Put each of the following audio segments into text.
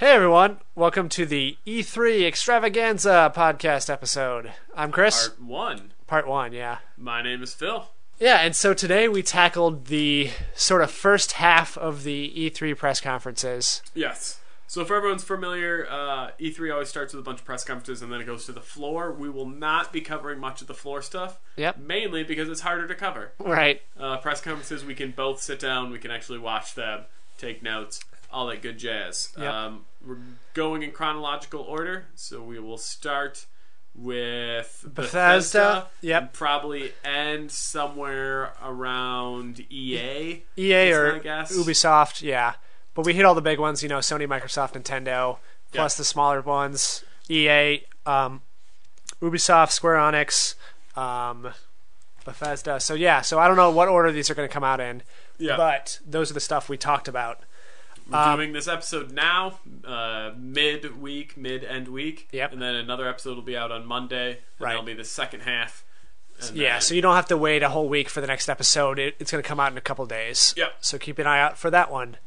Hey everyone, welcome to the E3 Extravaganza podcast episode. I'm Chris. Part 1, yeah. My name is Phil. Yeah, and so today we tackled the sort of first half of the E3 press conferences. Yes. So if everyone's familiar, E3 always starts with a bunch of press conferences and then it goes to the floor. We will not be covering much of the floor stuff. Yep. Mainly because it's harder to cover. Right. Press conferences, we can both sit down, we can actually watch them, take notes, all that good jazz. Yep. We're going in chronological order, so we will start with Bethesda. Yep. And probably end somewhere around EA. EA or I guess. Ubisoft, yeah. But we hit all the big ones, Sony, Microsoft, Nintendo, plus the smaller ones. EA, Ubisoft, Square Enix, Bethesda. So I don't know what order these are going to come out in. Yeah. But those are the stuff we talked about. We're doing this episode now, mid-end week. Yep. And then another episode will be out on Monday. And right. that'll be the second half. Yeah, so you don't have to wait a whole week for the next episode. It's going to come out in a couple days. Yep. So keep an eye out for that one.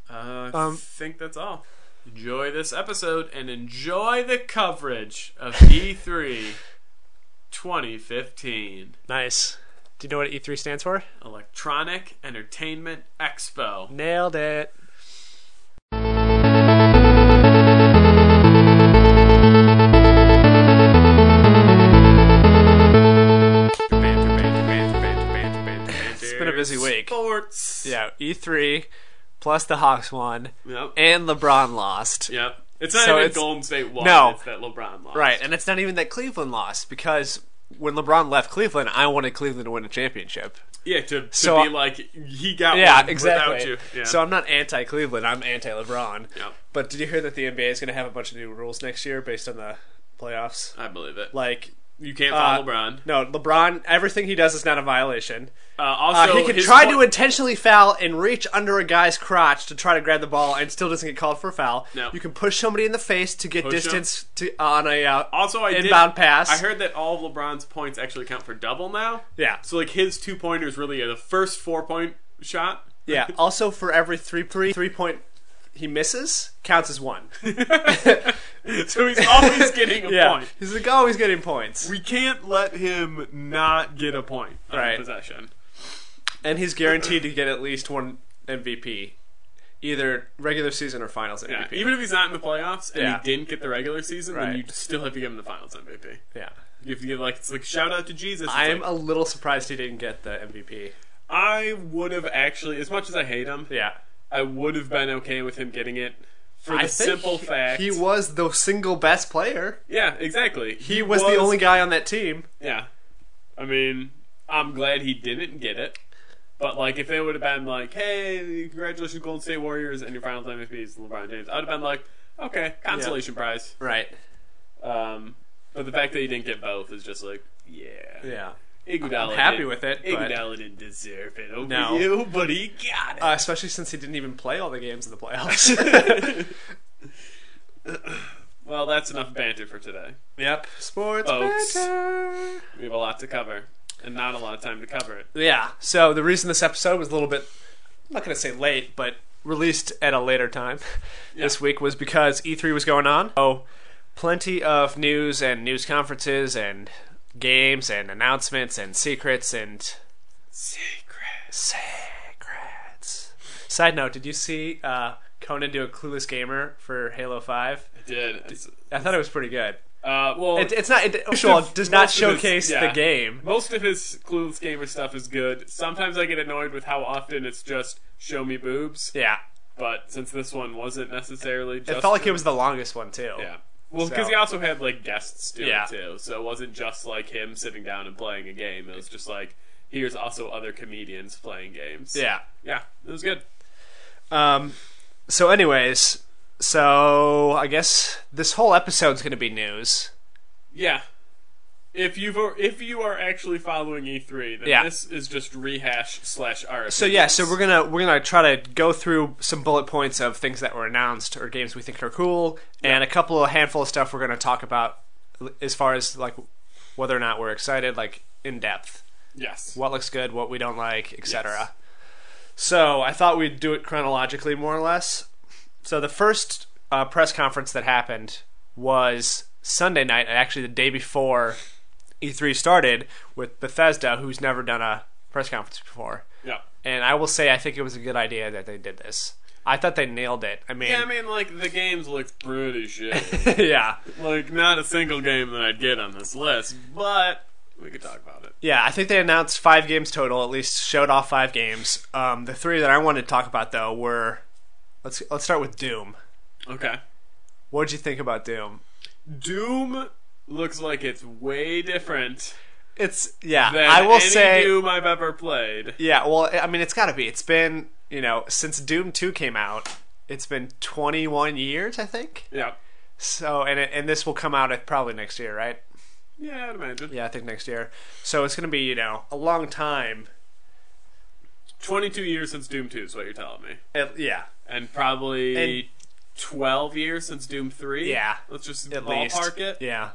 I think that's all. Enjoy this episode and enjoy the coverage of E3 2015. Nice. Do you know what E3 stands for? Electronic Entertainment Expo. Nailed it. It's been a busy week. Sports. Yeah, E3 plus the Hawks won. Yep. And LeBron lost. Yep. It's not even Golden State won. No. It's that LeBron lost. Right, and it's not even that Cleveland lost because when LeBron left Cleveland, I wanted Cleveland to win a championship. Yeah, to be like, he got one exactly. without you. Yeah. So I'm not anti-Cleveland, I'm anti-LeBron. Yep. But did you hear that the NBA is going to have a bunch of new rules next year based on the playoffs? I believe it. Like, you can't foul LeBron. No, LeBron, everything he does is not a violation. Also, he can try to intentionally foul and reach under a guy's crotch to try to grab the ball and still doesn't get called for a foul. No. You can push somebody in the face to get distance on a inbound pass. I heard that all of LeBron's points actually count for double now. Yeah. So like his 2-pointers really are the first 4-point shot. Yeah. Also, for every 3-point he misses, counts as one. So he's always getting a point. He's like always getting points. We can't let him not get a point on possession. And he's guaranteed to get at least one MVP. Either regular season or finals MVP. Yeah, even if he's not in the playoffs and he didn't get the regular season, then you still have to give him the finals MVP. Yeah. You have to give it's like shout out to Jesus. I'm a little surprised he didn't get the MVP. I would have actually, as much as I hate him, I would have been okay with him getting it for the simple fact he was the single best player. Yeah, exactly. He was the only guy on that team. Yeah. I mean, I'm glad he didn't get it. But, like, if they would have been like, hey, congratulations, Golden State Warriors, and your finals MVP is LeBron James, I would have been like, okay, consolation prize. Right. But the fact that he didn't get both is just like, yeah. I'm happy with it. Iguodala didn't deserve it over you, but he got it. Especially since he didn't even play all the games in the playoffs. Well, that's enough banter for today. Yep. Sports banter. We have a lot to cover. And not a lot of time to cover it. Yeah. So the reason this episode was a little bit, I'm not going to say late, but released at a later time this week was because E3 was going on. So plenty of news and news conferences and games and announcements and secrets and... Secrets. Side note, did you see Conan do a Clueless Gamer for Halo 5? I did. I thought it was pretty good. Well, it's not. It does not showcase the game. Most of his Clueless Gamer stuff is good. Sometimes I get annoyed with how often it's just show me boobs. Yeah. But since this one wasn't necessarily, just it felt like it was the longest one too. Yeah. Well, because he also had like guests do it too, so it wasn't just like him sitting down and playing a game. It was just like here's also other comedians playing games. Yeah. Yeah. It was good. So, anyways. So, I guess this whole episode's going to be news. Yeah. If you are actually following E3, then this is just rehash / our opinions. So we're gonna try to go through some bullet points of things that were announced or games we think are cool, and a handful of stuff we're gonna talk about as far as like whether or not we're excited, like in depth. Yes. What looks good, what we don't like, etc. Yes. So I thought we'd do it chronologically, more or less. So the first press conference that happened was Sunday night, actually the day before E3 started, with Bethesda, who's never done a press conference before. Yeah. And I will say I think it was a good idea that they did this. I thought they nailed it. I mean, like, the games look pretty shitty. Yeah. Like, not a single game that I'd get on this list, but we could talk about it. Yeah, I think they announced 5 games total, at least showed off 5 games. The 3 that I wanted to talk about, though, were... Let's start with Doom. Okay. What did you think about Doom? Doom looks like it's way different It's, yeah, than I will any say... Doom I've ever played. Yeah, well, I mean, it's gotta be. It's been, since Doom 2 came out, it's been 21 years, I think? Yeah. So, and this will come out probably next year, right? Yeah, I'd imagine. Yeah, I think next year. So it's gonna be, a long time. 22 years since Doom 2 is what you're telling me. Yeah. And probably 12 years since Doom 3. Yeah. Let's just At ballpark least. it. Yeah.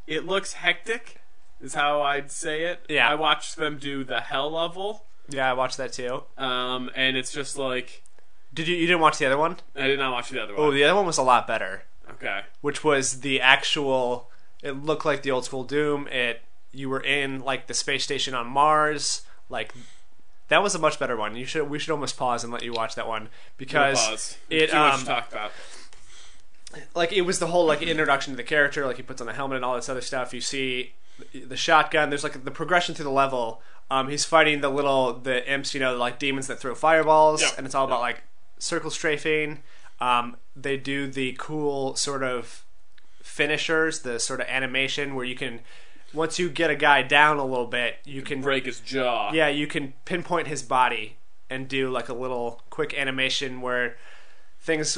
It looks hectic, is how I'd say it. Yeah. I watched them do the hell level. Yeah, I watched that too. And it's just like... You didn't watch the other one? I did not watch the other one. Oh, the other one was a lot better. Okay. Which was the actual... It looked like the old school Doom. You were in, like, the space station on Mars. Like, that was a much better one. We should almost pause and let you watch that one. Because... Pause. Too much to talk about. Like, it was the whole, like, introduction to the character. Like, he puts on the helmet and all this other stuff. You see the shotgun. There's, like, the progression through the level. He's fighting the imps, like, demons that throw fireballs. Yep. And it's all about, like, circle strafing. They do the cool sort of finishers, the sort of animation where you can, once you get a guy down a little bit, you can break his jaw. Yeah, you can pinpoint his body and do like a little quick animation where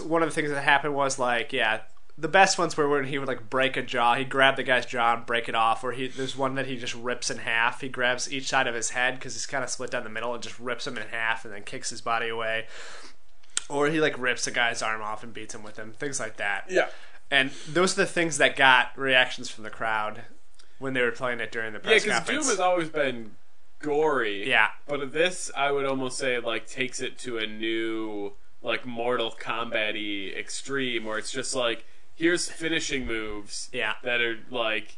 one of the things that happened was like, yeah, the best ones were when he would like break a jaw. He'd grab the guy's jaw and break it off, or there's one that he just rips in half. He grabs each side of his head because he's kind of split down the middle and just rips him in half and then kicks his body away. Or he like rips a guy's arm off and beats him with him. Things like that. Yeah. And those are the things that got reactions from the crowd when they were playing it during the press conference. Yeah, because Doom has always been gory. Yeah. But this, I would almost say, like, takes it to a new, like, Mortal Kombat-y extreme, where it's just like, here's finishing moves that are, like,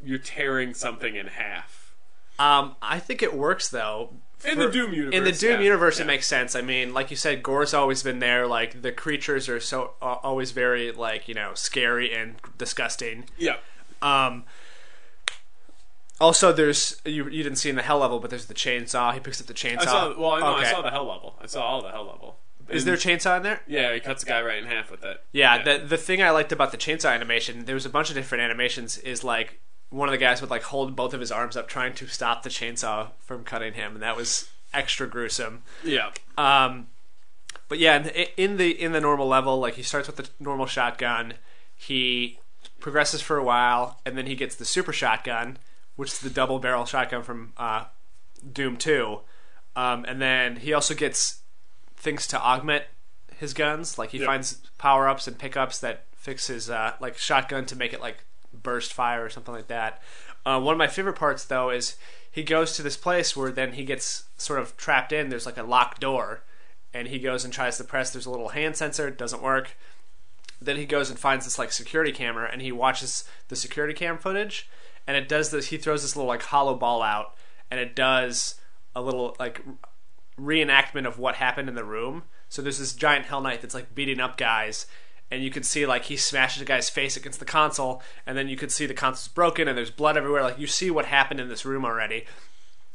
you're tearing something in half. I think it works, though. In the Doom universe. In the Doom universe, it makes sense. I mean, like you said, gore's always been there. Like, the creatures are always very, like, scary and disgusting. Yeah. Also, there's you didn't see in the hell level, but there's the chainsaw. He picks up the chainsaw. I saw the hell level. I saw all the hell level. Is there a chainsaw in there? Yeah, he cuts a guy right in half with it. Yeah. The thing I liked about the chainsaw animation, there was a bunch of different animations, is like one of the guys would like hold both of his arms up trying to stop the chainsaw from cutting him, and that was extra gruesome. Yeah. But yeah, in the normal level, like he starts with the normal shotgun, he progresses for a while, and then he gets the super shotgun, which is the double barrel shotgun from Doom 2. And then he also gets things to augment his guns, like he finds power-ups and pickups that fix his like shotgun to make it like burst fire or something like that. One of my favorite parts, though, is he goes to this place where then he gets sort of trapped in. There's like a locked door, and he goes and tries to press. There's a little hand sensor. It doesn't work. Then he goes and finds this like security camera, and he watches the security cam footage, and it does this. He throws this little like hollow ball out, and it does a little like reenactment of what happened in the room. So there's this giant Hell Knight that's like beating up guys, and you can see like he smashes a guy's face against the console, and then you can see the console's broken and there's blood everywhere. Like you see what happened in this room already.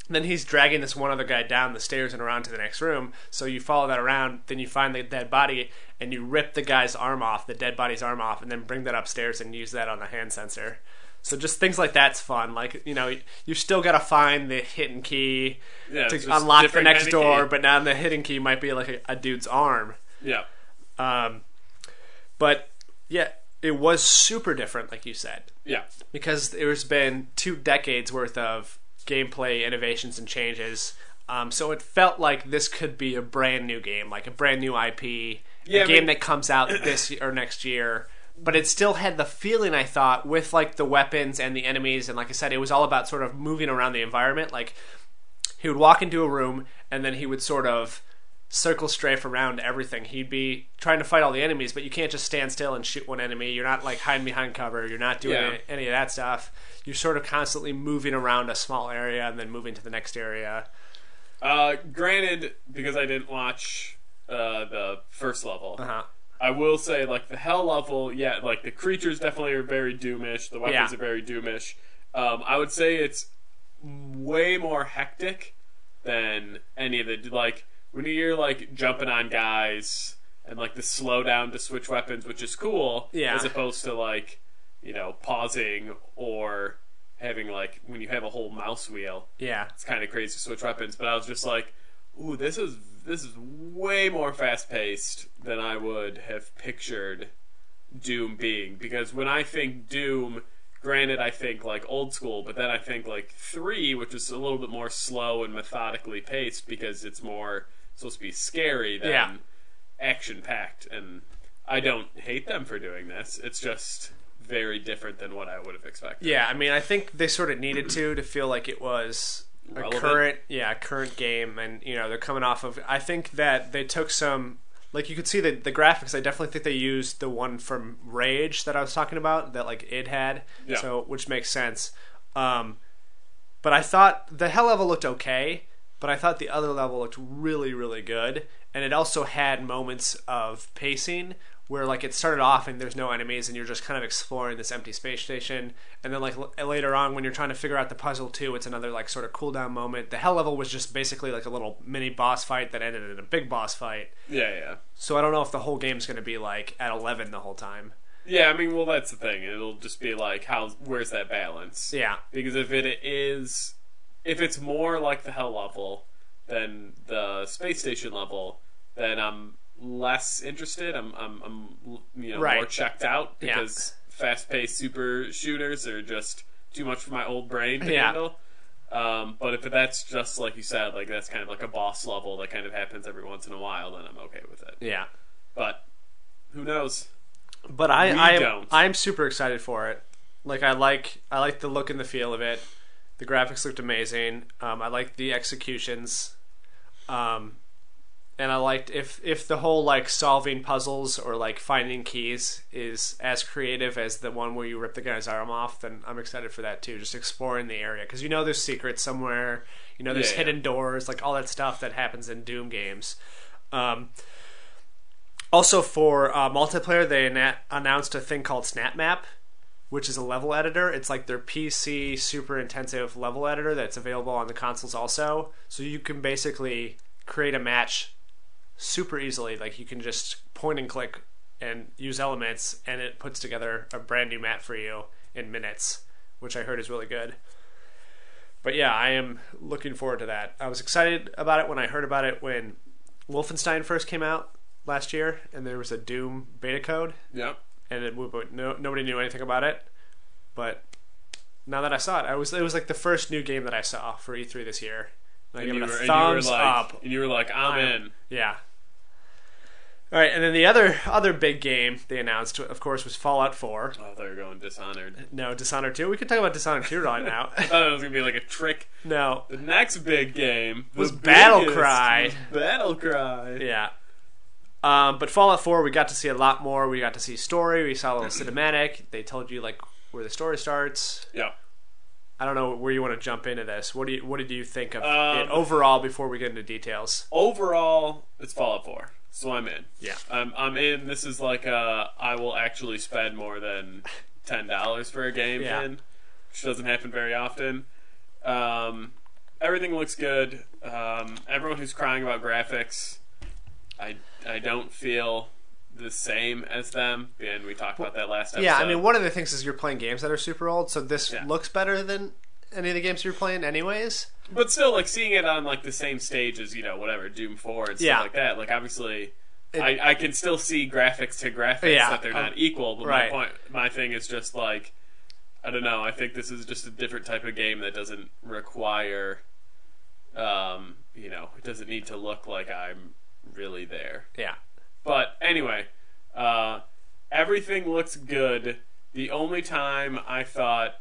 And then he's dragging this one other guy down the stairs and around to the next room. So you follow that around, then you find the dead body, and you rip the guy's arm off, the dead body's arm off, and then bring that upstairs and use that on the hand sensor. So just things like that's fun. Like, you know, you still got to find the hidden key to unlock the next door, but now the hidden key might be like a dude's arm. Yeah. But yeah, it was super different, like you said. Yeah. Because there's been 2 decades worth of gameplay innovations and changes. So it felt like this could be a brand new game, like a brand new IP, a game that comes out this or next year. But it still had the feeling, I thought, with like the weapons and the enemies, and like I said, it was all about sort of moving around the environment. Like he would walk into a room, and then he would sort of circle strafe around everything. He'd be trying to fight all the enemies, but you can't just stand still and shoot one enemy. You're not like hiding behind cover. You're not doing any of that stuff. You're sort of constantly moving around a small area and then moving to the next area. Granted, because I didn't watch the first level, Uh-huh. I will say, like, the hell level, yeah, like, the creatures definitely are very Doomish. The weapons are very Doomish. I would say it's way more hectic than any of the, like, when you're, like, jumping on guys and, like, the slowdown to switch weapons, which is cool, as opposed to, like, you know, pausing or having, like, when you have a whole mouse wheel. Yeah. It's kind of crazy to switch weapons, but I was just like, ooh, this is way more fast-paced than I would have pictured Doom being. Because when I think Doom, granted I think like old school, but then I think like 3, which is a little bit more slow and methodically paced because it's more supposed to be scary than action-packed. And I don't hate them for doing this. It's just very different than what I would have expected. Yeah, I mean, I think they sort of needed to feel like it was relevant. a current game, and you know they're coming off of. I think that they took some, like you could see the graphics. I definitely think they used the one from Rage that I was talking about that like id had, so which makes sense. But I thought the hell level looked okay, but I thought the other level looked really, really good, and it also had moments of pacing where like it started off and there's no enemies and you're just kind of exploring this empty space station, and then like later on when you're trying to figure out the puzzle too, it's another like sort of cooldown moment. The hell level was just basically like a little mini boss fight that ended in a big boss fight. Yeah. So I don't know if the whole game's going to be like at 11 the whole time. Yeah, I mean, well, that's the thing. It'll just be like, where's that balance? Yeah. Because if it's more like the hell level than the space station level, then I'm less interested. I'm more checked out because fast-paced super shooters are just too much for my old brain to handle. But if that's just like you said, like that's kind of like a boss level that kind of happens every once in a while, then I'm okay with it. Yeah. But who knows? But I'm super excited for it. Like I like the look and the feel of it. The graphics looked amazing. I liked the executions. And I liked if the whole like solving puzzles or like finding keys is as creative as the one where you rip the guy's arm off, then I'm excited for that too. Just exploring the area because you know there's secrets somewhere. You know there's hidden doors, like all that stuff that happens in Doom games. Also for multiplayer, they announced a thing called Snap Map, which is a level editor. It's like their PC super intensive level editor that's available on the consoles also. So you can basically create a match super easily. Like you can just point and click and use elements, and it puts together a brand new map for you in minutes, which I heard is really good. But yeah, I am looking forward to that. I was excited about it when I heard about it when Wolfenstein first came out last year, and there was a Doom beta code. Yep. And nobody knew anything about it. But now that I saw it, it was like the first new game that I saw for E3 this year. And I gave it a thumbs up. And you were like, I'm in. Yeah. All right, and then the other big game they announced, of course, was Fallout 4. Oh, they were going Dishonored. No, Dishonored 2. We could talk about Dishonored 2 right now. I thought it was going to be like a trick. No. The next big game was Battlecry. Battlecry. Yeah. But Fallout 4, we got to see a lot more. We got to see story. We saw a little cinematic. They told you like where the story starts. Yeah. I don't know where you want to jump into this. What did you think of it overall before we get into details? Overall, it's Fallout 4, so I'm in. Yeah. I'm in. This is like I will actually spend more than $10 for a game in, which doesn't happen very often. Everything looks good. Everyone who's crying about graphics, I don't feel the same as them, and we talked about that last episode. Yeah, I mean, one of the things is you're playing games that are super old, so this looks better than any of the games you're playing anyways. But still, like, seeing it on, like, the same stage as, you know, whatever, Doom 4 and stuff like that, like, obviously, I can still see graphics to graphics that they're not equal, but my thing is just, like, I don't know, I think this is just a different type of game that doesn't require, you know, it doesn't need to look like I'm really there. Yeah. But anyway, everything looks good. The only time I thought,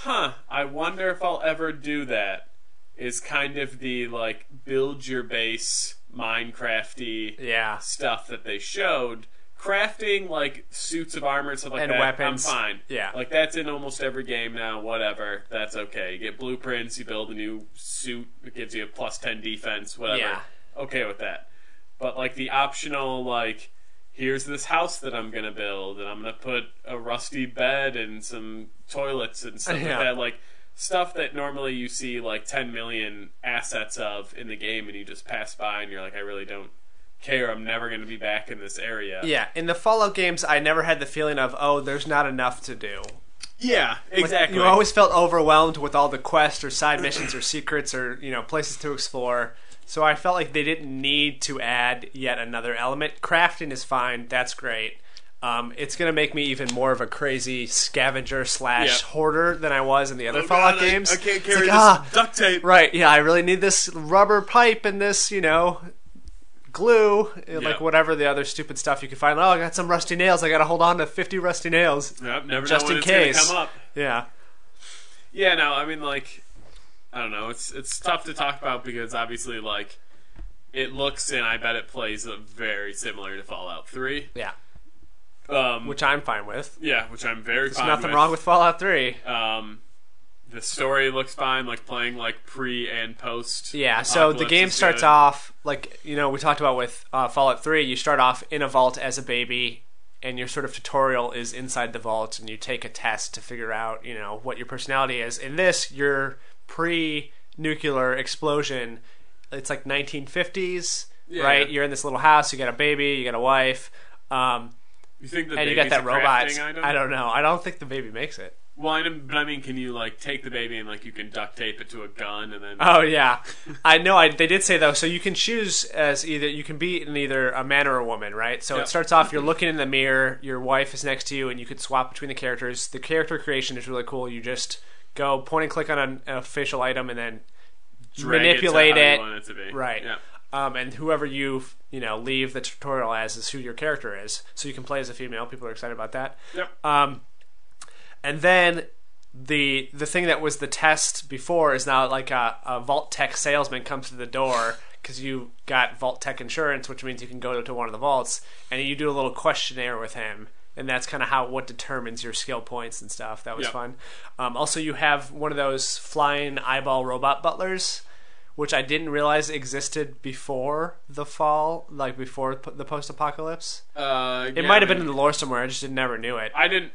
I wonder if I'll ever do that is kind of the like build your base Minecrafty Yeah. stuff that they showed, crafting like suits of armor and stuff like And that, weapons. I'm fine. Yeah. Like that's in almost every game now. Whatever, that's okay. You get blueprints, you build a new suit, it gives you a plus 10 defense, whatever. Yeah. Okay with that. But like the optional, like, here's this house that I'm gonna build, and I'm gonna put a rusty bed and some toilets and stuff like that. Like stuff that normally you see like 10 million assets of in the game, and you just pass by and you're like, I really don't care. I'm never going to be back in this area. Yeah, in the Fallout games, I never had the feeling of, oh, there's not enough to do. Yeah, exactly. Like, you always felt overwhelmed with all the quests or side missions or secrets or, you know, places to explore. So I felt like they didn't need to add yet another element. Crafting is fine. That's great. It's going to make me even more of a crazy scavenger / hoarder than I was in the other Fallout games. I can't carry this duct tape. Right, yeah, I really need this rubber pipe and this, you know, glue, like whatever the other stupid stuff you can find. Oh, I got some rusty nails. I got to hold on to 50 rusty nails. Yep, never just know when in it's case. Gonna come up. Yeah. Yeah, no, I mean, like, I don't know. It's tough to talk about because obviously, like, it looks and I bet it plays very similar to Fallout 3. Yeah. Which I'm fine with. Yeah, which I'm very fine with. There's nothing wrong with Fallout 3. The story looks fine, like playing like pre and post. Yeah, so the game starts off, like, you know, we talked about with Fallout 3, you start off in a vault as a baby, and your sort of tutorial is inside the vault, and you take a test to figure out, you know, what your personality is. In this, your pre-nuclear explosion, it's like 1950s, right? You're in this little house, you got a baby, you got a wife, you think the and you got that robot. I don't know. I don't think the baby makes it. Well, but I mean, can you like take the baby and like you can duct tape it to a gun and then? Oh yeah, I know. They did say though, so you can choose as you can be in either a man or a woman, right? So it starts off, you're looking in the mirror, your wife is next to you, and you could swap between the characters. The character creation is really cool. You just go point and click on a facial item and then manipulate it. You want it to be. Right. Yeah. And whoever you leave the tutorial as is who your character is. So you can play as a female. People are excited about that. Yep. And then the thing that was the test before is now like a Vault Tech salesman comes to the door because you got Vault Tech insurance, which means you can go to one of the vaults, and you do a little questionnaire with him. And that's kind of what determines your skill points and stuff. That was fun. Also, you have one of those flying eyeball robot butlers, which I didn't realize existed before the fall, like before the post-apocalypse. It might have been in the lore somewhere. I just never knew it. I didn't.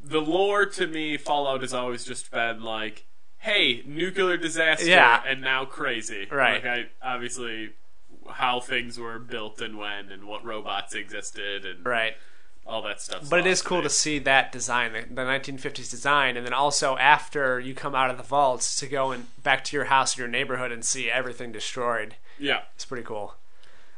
The lore to me, Fallout has always just been like, hey, nuclear disaster, and now crazy. Right. Like, obviously, how things were built and when, and what robots existed, and all that stuff. But it is cool to see that design, the 1950s design, and then also after you come out of the vaults to go and back to your house or your neighborhood and see everything destroyed. Yeah. It's pretty cool.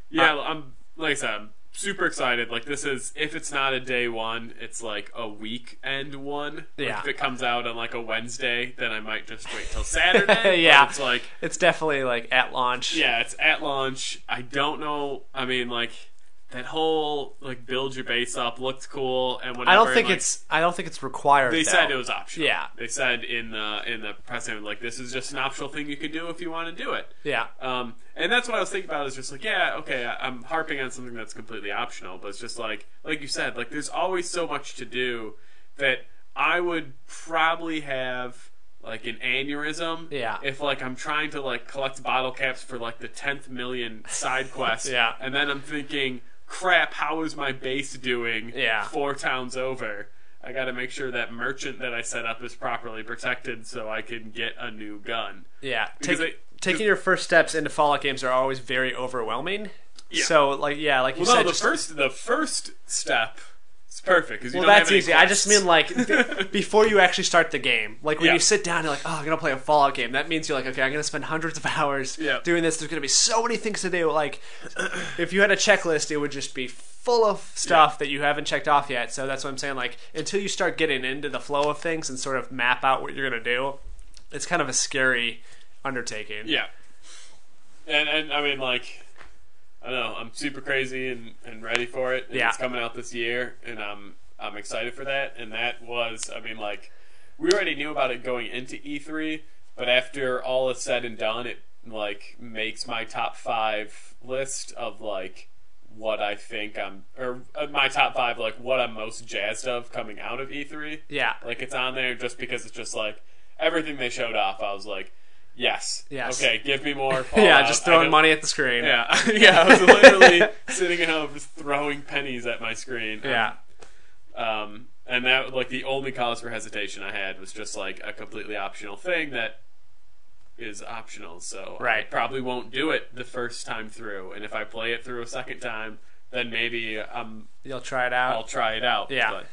Yeah, I'm like I said, I'm super excited. Like, this is, if it's not a day one, it's like a weekend one. Like, if it comes out on like a Wednesday, then I might just wait till Saturday. Yeah. It's like, it's definitely like at launch. Yeah, it's at launch. I don't know. I mean, like, that whole like build your base up looked cool, and whenever, I don't think it's required. They said it was optional. Yeah, they said in the press statement, like, this is just an optional thing you can do if you want to do it. Yeah. And that's what I was thinking about. Is just like, yeah, okay, I'm harping on something that's completely optional, but it's just like you said, like, there's always so much to do that I would probably have like an aneurysm. Yeah. If like I'm trying to like collect bottle caps for like the 10th million side quest. Yeah. And then I'm thinking, crap, how is my base doing 4 towns over? I got to make sure that merchant that I set up is properly protected so I can get a new gun. Yeah. Taking your first steps into Fallout games are always very overwhelming. Yeah. So, like you said... the first step is perfect. Cause you don't that's have any easy. quests. I just mean, like, before you actually start the game. Like, when you sit down, you're like, oh, I'm going to play a Fallout game. That means you're like, okay, I'm going to spend hundreds of hours doing this. There's going to be so many things to do. Like, if you had a checklist, it would just be full of stuff that you haven't checked off yet. So that's what I'm saying. Like, until you start getting into the flow of things and sort of map out what you're going to do, it's kind of a scary undertaking. Yeah. And I mean, like, I don't know, I'm super crazy and ready for it. And it's coming out this year, and I'm excited for that. And that was, I mean, like, we already knew about it going into E3, but after all is said and done, it like makes my top 5 list of like what I think my top 5 like what I'm most jazzed of coming out of E3. Yeah, like it's on there just because it's just like everything they showed off. I was like, yes. Okay, give me more. Yeah, just throwing money at the screen. Yeah, yeah. I was literally sitting at home just throwing pennies at my screen. Yeah. And that, like, the only cause for hesitation I had was just like a completely optional thing that is optional. So I probably won't do it the first time through. And if I play it through a second time, then maybe you'll try it out. I'll try it out. Yeah. But.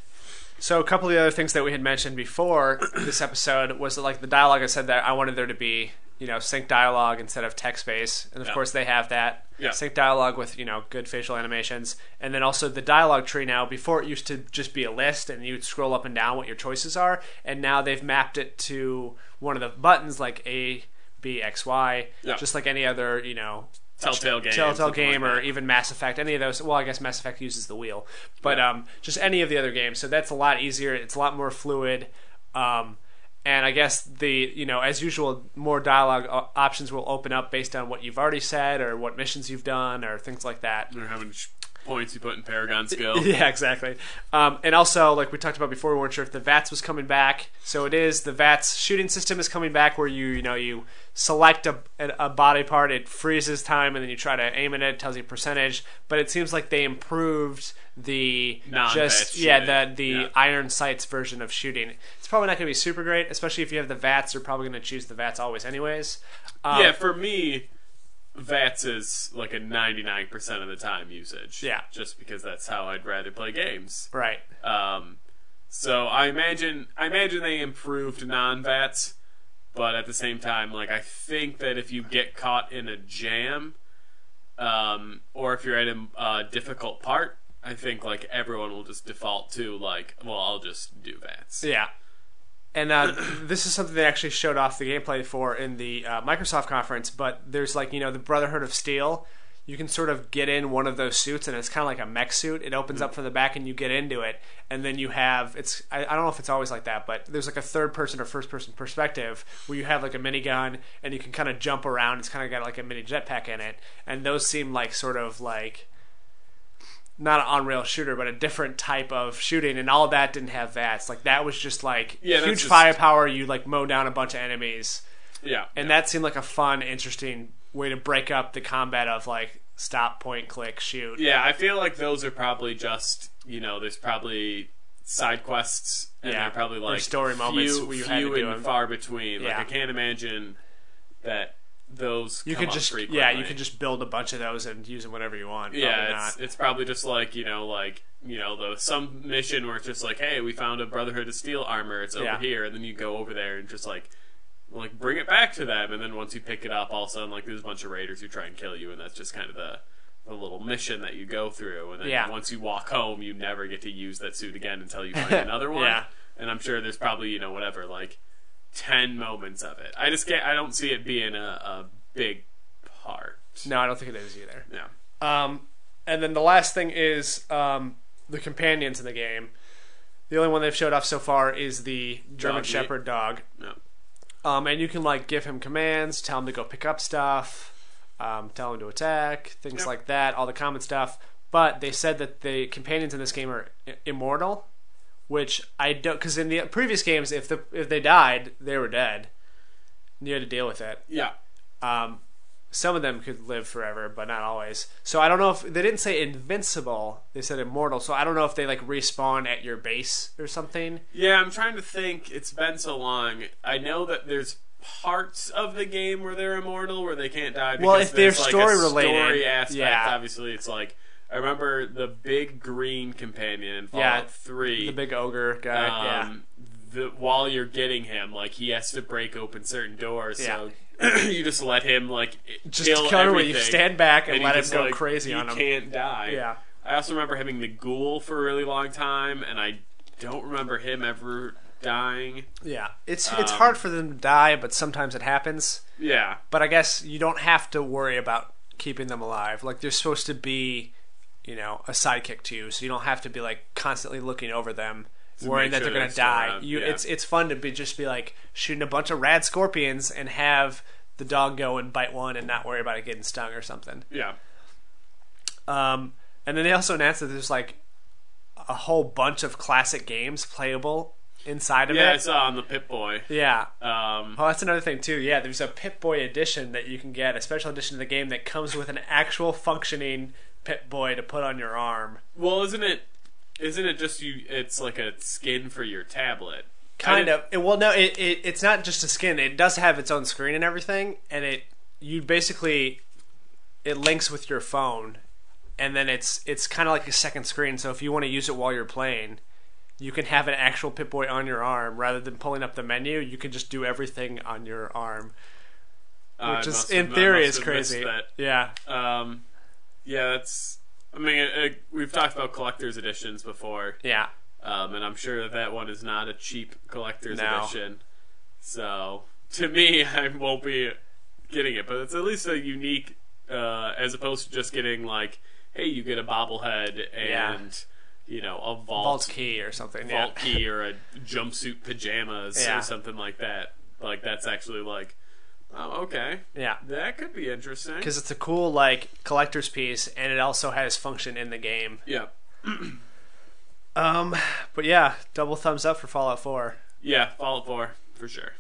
So a couple of the other things that we had mentioned before this episode was that, like, the dialogue. I said that I wanted there to be, sync dialogue instead of text-based. And, of course, they have that. Yeah. Sync dialogue with, good facial animations. And then also the dialogue tree now. Before it used to just be a list and you'd scroll up and down what your choices are. And now they've mapped it to one of the buttons, like A, B, X, Y. Yeah. Just like any other, Telltale game or even Mass Effect, any of those. Well, I guess Mass Effect uses the wheel, but just any of the other games. So that's a lot easier. It's a lot more fluid, and I guess the as usual, more dialogue options will open up based on what you've already said or what missions you've done or things like that. Or how many points you put in Paragon skill. Yeah, exactly. And also, like we talked about before, we weren't sure if the VATS was coming back. So it is. The VATS shooting system is coming back, where you select a body part, it freezes time, and then you try to aim at it. It tells you percentage. But it seems like they improved the the iron sights version of shooting. It's probably not going to be super great, especially if you have the VATS. You're probably going to choose the VATS always, anyways. Yeah, for me, VATS is like a 99% of the time usage. Yeah. Just because that's how I'd rather play games. Right. So I imagine they improved non-VATS, but at the same time, like, I think that if you get caught in a jam, or if you're at a difficult part, I think like everyone will just default to like, well, I'll just do VATS. Yeah. And this is something they actually showed off the gameplay for in the Microsoft conference, but there's like, the Brotherhood of Steel. You can sort of get in one of those suits, and it's kind of like a mech suit. It opens up from the back, and you get into it, and then you have, I don't know if it's always like that, but there's like a third-person or first-person perspective where you have like a minigun, and you can kind of jump around. It's kind of got like a mini jetpack in it, and those seem like sort of like, not an on-rail shooter, but a different type of shooting, and all of that didn't have VATS. Like, that was just like huge firepower. You like mow down a bunch of enemies. Yeah. And that seemed like a fun, interesting way to break up the combat of like stop, point, click, shoot. Yeah, I feel like those are probably just, there's probably side quests, and they're probably like or story moments where you had to do and them. far between. Yeah. Like, I can't imagine that those you come could just up frequently. you could just build a bunch of those and use them whenever you want. Yeah, it's probably just like some mission where it's just like, hey, we found a Brotherhood of Steel armor, it's over here, and then you go over there and just like bring it back to them, and then once you pick it up, all of a sudden like there's a bunch of raiders who try and kill you, and that's just kind of the little mission that you go through, and then once you walk home, you never get to use that suit again until you find another one. Yeah. And I'm sure there's probably whatever, like 10 moments of it. I don't see it being a big part. No, I don't think it is either. Yeah. And then the last thing is the companions in the game. The only one they've showed off so far is the German Shepherd dog. No. And you can like give him commands, tell him to go pick up stuff, tell him to attack, things like that, all the common stuff. But they said that the companions in this game are immortal, which I don't, because in the previous games, if they died, they were dead. You had to deal with it. Yeah. Some of them could live forever, but not always. So I don't know if they didn't say invincible; they said immortal. So I don't know if they like respawn at your base or something. Yeah, I'm trying to think. It's been so long. I know that there's parts of the game where they're immortal, where they can't die. Well, if they're like story a related, story aspect. Obviously, it's like I remember the big green companion in Fallout 3, the big ogre guy. While you're getting him, like he has to break open certain doors. So you just let him like just kill kill everything. You stand back and let him go like, crazy on him. He can't die. Yeah. I also remember having the ghoul for a really long time, and I don't remember him ever dying. Yeah, it's hard for them to die, but sometimes it happens. Yeah. But I guess you don't have to worry about keeping them alive. Like they're supposed to be, a sidekick to you, so you don't have to be like constantly looking over them, worrying that they're going to die. It's fun to just be like shooting a bunch of rad scorpions and have the dog go and bite one and not worry about it getting stung or something. Yeah. And then they also announced that there's like a whole bunch of classic games playable inside of it. Yeah, I saw on the Pip-Boy. Yeah. Oh, that's another thing too. Yeah, there's a Pip-Boy edition that you can get, a special edition of the game that comes with an actual functioning Pip-Boy to put on your arm. Well, isn't it just it's like a skin for your tablet? Kind of. It's not just a skin. It does have its own screen and everything, and it links with your phone, and then it's kind of like a second screen. So if you want to use it while you're playing, you can have an actual Pip-Boy on your arm rather than pulling up the menu. You can just do everything on your arm, which is in theory is crazy. Yeah. Yeah, that's. I mean, we've talked about collector's editions before. Yeah. And I'm sure that one is not a cheap collector's edition. So, to me, I won't be getting it. But it's at least a unique, as opposed to just getting like, hey, you get a bobblehead and, a vault key or something. Vault key or a jumpsuit pajamas or something like that. Like, that's actually like, oh, okay. Yeah. That could be interesting. Because it's a cool, like, collector's piece, and it also has function in the game. Yeah. But yeah, double thumbs up for Fallout 4. Yeah, Fallout 4, for sure.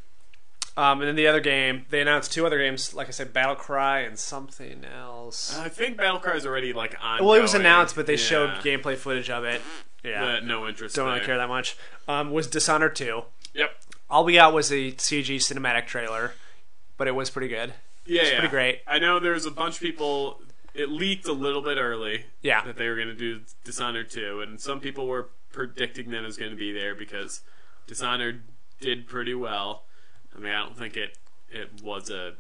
And then the other game, they announced 2 other games, like I said, Battlecry and something else. I think Battlecry is already, like, ongoing. Well, it was announced, but they showed gameplay footage of it. Yeah. No interest Don't really care that much. Was Dishonored 2. Yep. All we got was a CG cinematic trailer, but it was pretty good. Yeah, it's pretty great. I know there's a bunch of people. It leaked a little bit early. Yeah. That they were going to do Dishonored 2, and some people were predicting that it was going to be there because Dishonored did pretty well. I mean, I don't think it was a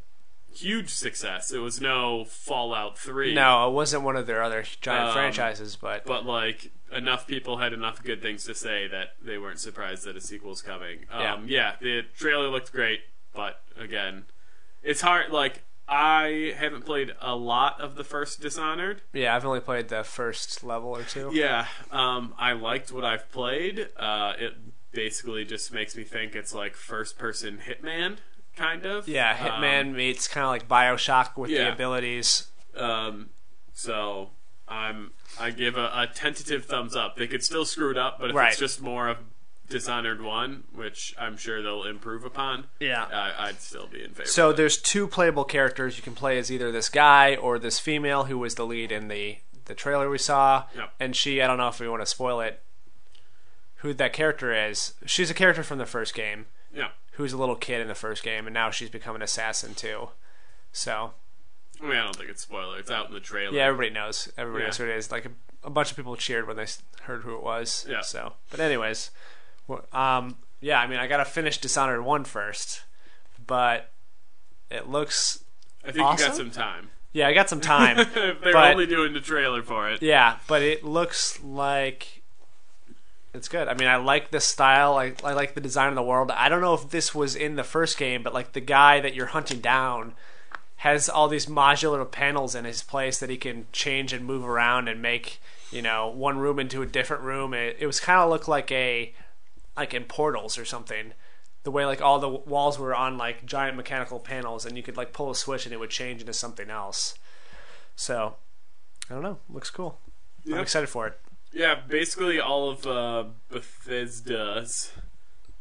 huge success. It was no Fallout 3. No, it wasn't one of their other giant franchises, but like enough people had enough good things to say that they weren't surprised that a sequel's coming. Yeah, the trailer looked great, but again, it's hard. Like, I haven't played a lot of the first Dishonored. Yeah, I've only played the first level or 2. Yeah, I liked what I've played. It basically just makes me think it's like first-person Hitman, kind of. Yeah, Hitman meets kind of like BioShock with the abilities. So I give a tentative thumbs up. They could still screw it up, but if it's just more of Dishonored 1, which I'm sure they'll improve upon, I'd still be in favor. So there's 2 playable characters. You can play as either this guy or this female who was the lead in the trailer we saw. Yep. And she, I don't know if we want to spoil it, who that character is. She's a character from the first game. Yeah. Who's a little kid in the first game, and now she's become an assassin too. So, I mean, I don't think it's a spoiler. It's out in the trailer. Yeah, everybody knows. Everybody knows who it is. Like a bunch of people cheered when they heard who it was. Yeah. So, but anyways, yeah. I mean, I gotta finish Dishonored 1 first, but it looks. I think awesome. You got some time. Yeah, I got some time. They're only doing the trailer for it. Yeah, but it looks like it's good. I mean, I like the style. I like the design of the world. I don't know if this was in the first game, but like the guy that you're hunting down has all these modular panels in his place that he can change and move around and make, one room into a different room. It was kind of looked like in Portals or something. The way like all the walls were on like giant mechanical panels, and you could like pull a switch and it would change into something else. So, I don't know. Looks cool. Yep. I'm excited for it. Yeah, basically all of Bethesda's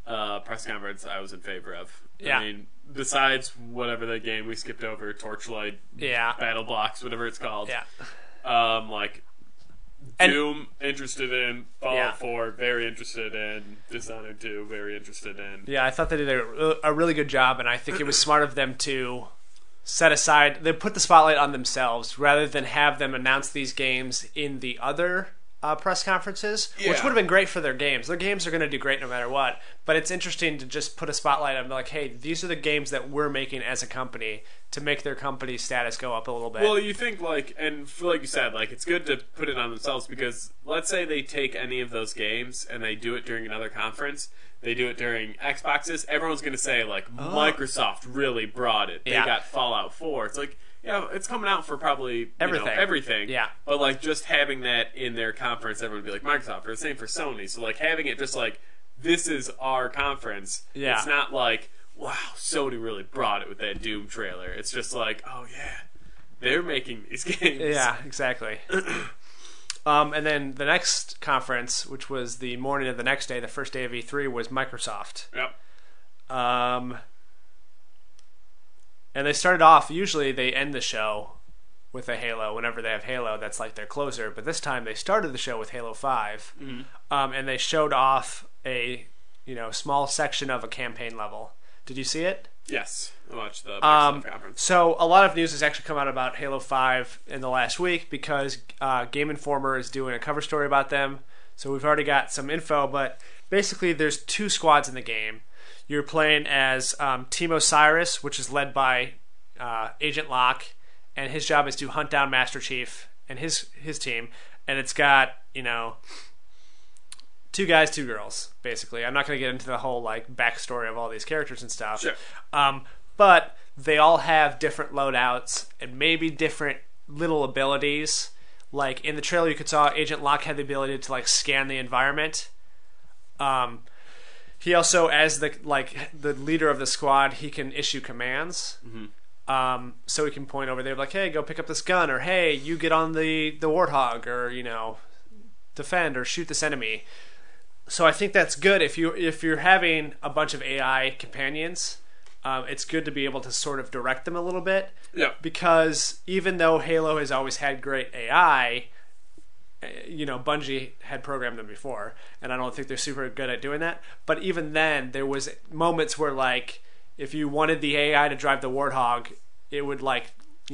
press conference I was in favor of. Yeah. I mean, besides whatever the game we skipped over, Torchlight, Battle Blocks, whatever it's called. Yeah. Like Doom, interested in. Fallout 4, very interested in. Dishonored 2, very interested in. Yeah, I thought they did a really good job, and I think it was smart of them to set aside. They put the spotlight on themselves rather than have them announce these games in the other press conferences, which would have been great for their games. Their games are going to do great no matter what, but it's interesting to just put a spotlight on, like, hey, these are the games that we're making as a company to make their company status go up a little bit. Well, you think, like, and like you said, like, it's good to put it on themselves because let's say they take any of those games and they do it during another conference, they do it during Xboxes, everyone's going to say, like, Microsoft really brought it. They got Fallout 4. It's like, yeah, it's coming out for probably everything. Yeah. But, like, just having that in their conference, everyone would be like, Microsoft, or the same for Sony. So, like, having it just like, this is our conference. Yeah. It's not like, wow, Sony really brought it with that Doom trailer. It's just like, oh yeah, they're making these games. Yeah, exactly. And then the next conference, which was the morning of the next day, the first day of E3, was Microsoft. Yep. And they started off, usually they end the show with a Halo. Whenever they have Halo, that's like their closer. But this time they started the show with Halo 5. Mm-hmm. And they showed off a small section of a campaign level. Did you see it? Yes, I watched the Microsoft conference. So a lot of news has actually come out about Halo 5 in the last week because Game Informer is doing a cover story about them. So we've already got some info, but basically there's 2 squads in the game. You're playing as Team Osiris, which is led by Agent Locke, and his job is to hunt down Master Chief and his team. And it's got, 2 guys, 2 girls, basically. I'm not going to get into the whole backstory of all these characters and stuff. Sure. But they all have different loadouts and maybe different little abilities. Like in the trailer, you could saw Agent Locke had the ability to scan the environment. He also, as the leader of the squad, he can issue commands. Mm-hmm. So he can point over there, like, "Hey, go pick up this gun," or "Hey, you get on the warthog," or defend or shoot this enemy. So I think that's good if you're having a bunch of AI companions. It's good to be able to sort of direct them a little bit. Yeah. Because even though Halo has always had great AI, Bungie had programmed them before, and I don't think they're super good at doing that. But even then, there was moments where if you wanted the AI to drive the warthog, it would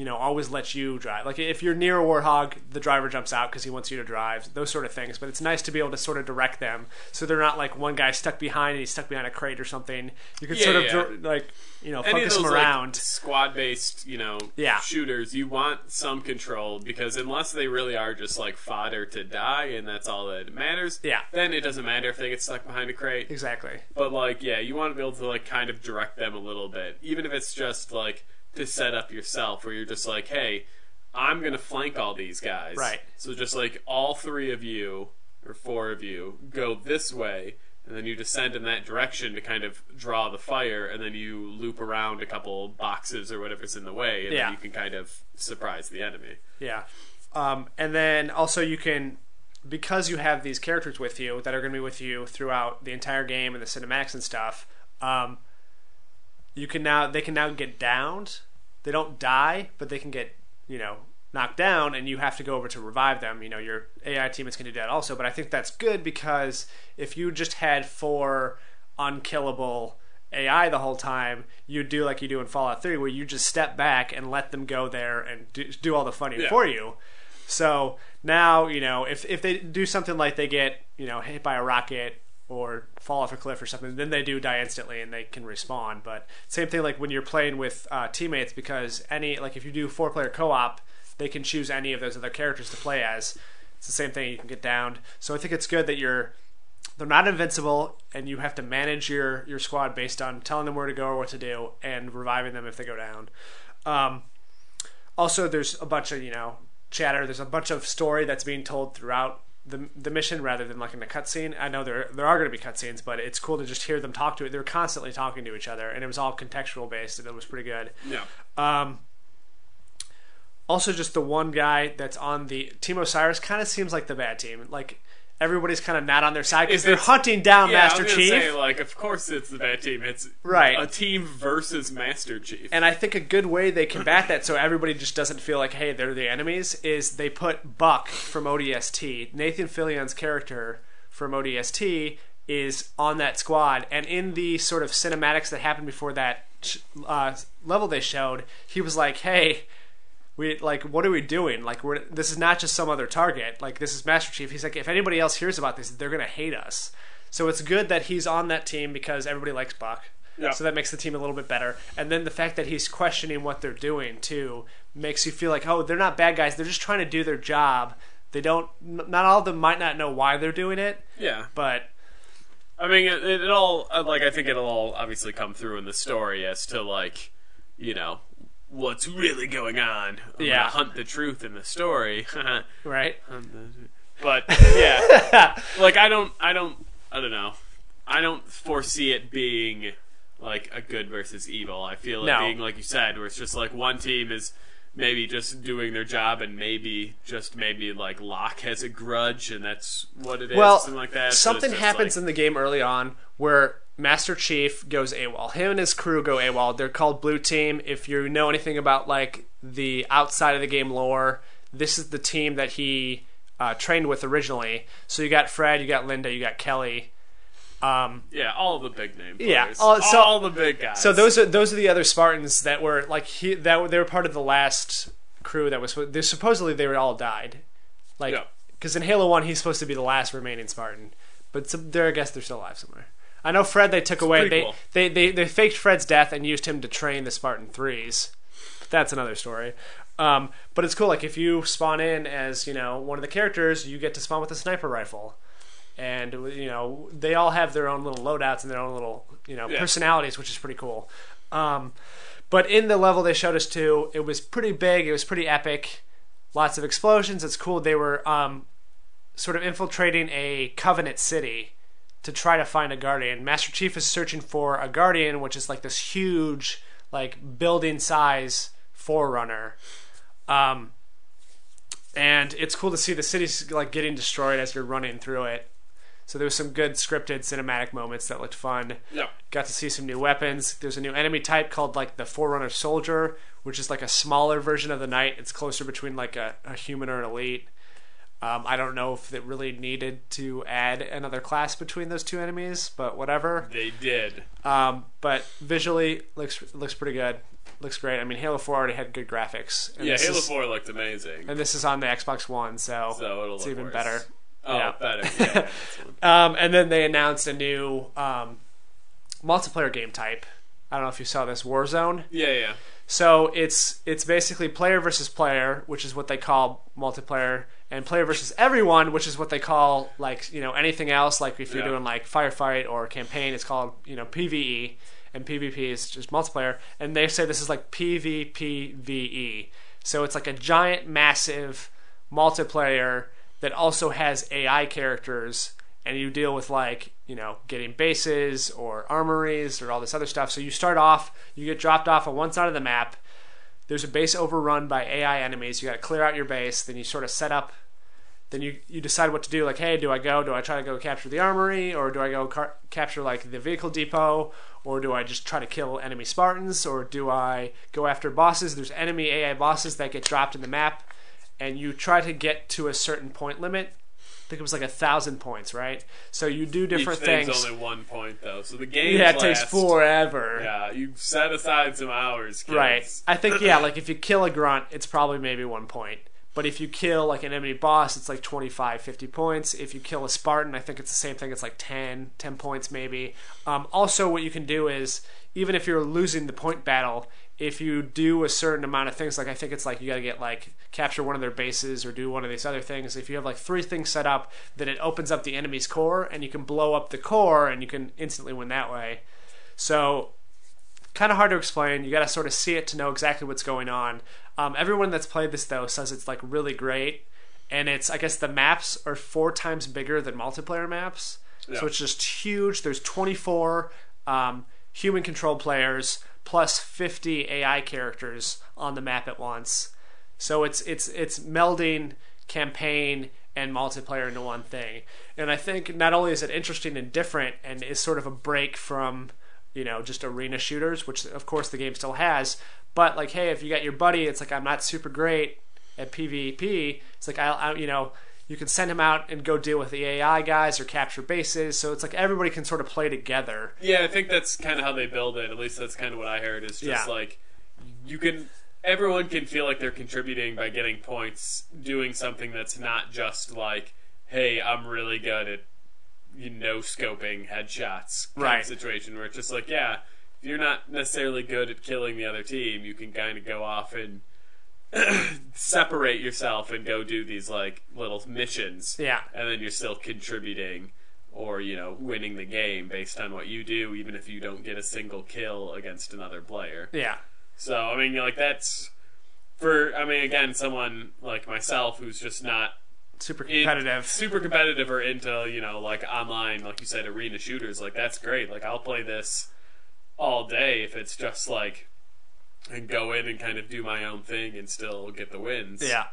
always let you drive. Like if you're near a warthog, the driver jumps out because he wants you to drive. Those sort of things. But it's nice to be able to sort of direct them, so they're not like one guy stuck behind and he's stuck behind a crate or something. You can focus them around. Squad-based, shooters. You want some control because unless they really are just fodder to die and that's all that matters. Yeah. Then it doesn't matter if they get stuck behind a crate. Exactly. But you want to be able to kind of direct them a little bit, even if it's just to set up yourself, where you're just hey, I'm going to flank all these guys. Right. So just all 3 of you, or 4 of you, go this way, and then you descend in that direction to kind of draw the fire, and then you loop around a couple boxes or whatever's in the way, and then you can kind of surprise the enemy. Yeah. And then also you can, because you have these characters with you that are going to be with you throughout the entire game and the cinematics and stuff, they can now get downed. They don't die, but they can get knocked down, and you have to go over to revive them. Your AI teammates can do that also, but I think that's good because if you just had 4 unkillable AI the whole time, you'd do like you do in Fallout 3, where you just step back and let them go there and do all the funny for you. So now if they do something like they get hit by a rocket or fall off a cliff or something, then they do die instantly and they can respawn. But same thing when you're playing with teammates, because if you do 4-player co-op, they can choose any of those other characters to play as. It's the same thing, you can get downed. So I think it's good that they're not invincible, and you have to manage your squad based on telling them where to go or what to do and reviving them if they go down. Also, there's a bunch of chatter. There's a bunch of story that's being told throughout the mission rather than in a cutscene. I know there are going to be cutscenes, but it's cool to just hear them talk to it. They're constantly talking to each other, and it was all contextual based, and it was pretty good. Yeah. Also, just the one guy that's on the Team Osiris kind of seems like the bad team. Everybody's kind of not on their side because they're hunting down Master Chief. Say, of course it's the bad team. It's a team versus Master Chief. And I think a good way they combat that so everybody just doesn't feel like, hey, they're the enemies, is they put Buck from ODST. Nathan Fillion's character from ODST is on that squad. And in the sort of cinematics that happened before that level they showed, he was like, hey, what are we doing? This is not just some other target. This is Master Chief. He's like, if anybody else hears about this, they're going to hate us. So it's good that he's on that team because everybody likes Buck. Yeah. So that makes the team a little bit better. And then the fact that he's questioning what they're doing, too, makes you feel like, oh, they're not bad guys. They're just trying to do their job. Not all of them might not know why they're doing it. Yeah. But I mean, it all, I think it'll all obviously come through in the story as to, what's really going on. I'm gonna hunt the truth in the story. Right. But yeah, I don't know. I don't foresee it being like a good versus evil. I feel it No. being like you said, where it's just like one team is maybe just doing their job, and maybe like Locke has a grudge, and that's what it is. Well, something like that. something happens in the game early on where Master Chief goes AWOL. Him and his crew go AWOL. They're called Blue Team. If you know anything about like the outside of the game lore, this is the team that he trained with originally. So you got Fred, you got Linda, you got Kelly. Yeah, all the big name players. Yeah, all the big guys. So those are the other Spartans that were like they were part of the last crew that was. Supposedly they were all died, like because in Halo 1 he's supposed to be the last remaining Spartan, but I guess they're still alive somewhere. I know Fred they took away. Cool. They faked Fred's death and used him to train the Spartan 3s. That's another story. But it's cool. Like if you spawn in as one of the characters, you get to spawn with a sniper rifle. And they all have their own little loadouts and their own little personalities, which is pretty cool. But in the level they showed us too, it was pretty big. It was pretty epic. Lots of explosions. It's cool. They were sort of infiltrating a Covenant city to try to find a Guardian. Master Chief is searching for a Guardian, which is like this huge, like building size Forerunner. And it's cool to see the city's like getting destroyed as you're running through it. So there was some good scripted cinematic moments that looked fun. Yeah. Got to see some new weapons. There's a new enemy type called like the Forerunner Soldier, which is like a smaller version of the Knight. It's closer between like a human or an elite. I don't know if it really needed to add another class between those two enemies, but whatever. They did. But visually looks pretty good. Looks great. I mean, Halo 4 already had good graphics. And Halo 4 looked amazing. And this is on the Xbox One, so it'll it's look even worse. better. Oh, better. Yeah, and then they announced a new multiplayer game type. I don't know if you saw this, Warzone. Yeah. So it's basically player versus player, which is what they call multiplayer, and player versus everyone, which is what they call like anything else. Like if you're doing like firefight or campaign, it's called PvE, and PvP is just multiplayer. And they say this is like PvPvE. So it's like a giant, massive multiplayer that also has AI characters, and you deal with like getting bases or armories or all this other stuff. So you start off, you get dropped off on one side of the map. There's a base overrun by AI enemies. You got to clear out your base. Then you sort of set up. Then you decide what to do. Like, hey, do I try to go capture the armory, or do I go capture like the vehicle depot, or do I just try to kill enemy Spartans, or do I go after bosses? There's enemy AI bosses that get dropped in the map, and you try to get to a certain point limit. I think it was like 1,000 points, right? So you do different things. Each thing's only 1 point though, so the game takes forever. Yeah, you set aside some hours, kids. Right. I think like if you kill a grunt, it's probably maybe 1 point. But if you kill like an enemy boss, it's like 25, 50 points. If you kill a Spartan, I think it's the same thing. It's like 10 points maybe. Also, what you can do is, even if you're losing the point battle, if you do a certain amount of things, like I think it's like you got to get like capture one of their bases or do one of these other things. If you have like 3 things set up, then it opens up the enemy's core, and you can blow up the core, and you can instantly win that way. So kind of hard to explain. You got to sort of see it to know exactly what's going on. Everyone that's played this though says it's like really great, and I guess the maps are 4 times bigger than multiplayer maps. Yeah. So it's just huge. There's 24 human controlled players plus 50 AI characters on the map at once. So it's melding campaign and multiplayer into one thing. And I think not only is it interesting and different, and is sort of a break from just arena shooters, which of course the game still has, but like, hey, if you got your buddy, it's like, I'm not super great at PvP. It's like you can send him out and go deal with the AI guys or capture bases. So it's like everybody can sort of play together. Yeah, I think that's kind of how they build it. At least that's kind of what I heard. Is just like everyone can feel like they're contributing by getting points, doing something that's not just like, hey, I'm really good at scoping headshots kind of situation, where it's just like, yeah, if you're not necessarily good at killing the other team, you can kind of go off and separate yourself and go do these like little missions, and then you're still contributing or winning the game based on what you do, even if you don't get a single kill against another player. So I mean, like, that's again, someone like myself who's just not super competitive or into like online, like you said, arena shooters, like that's great. Like I'll play this all day if it's just like and go in and kind of do my own thing and still get the wins. Yeah.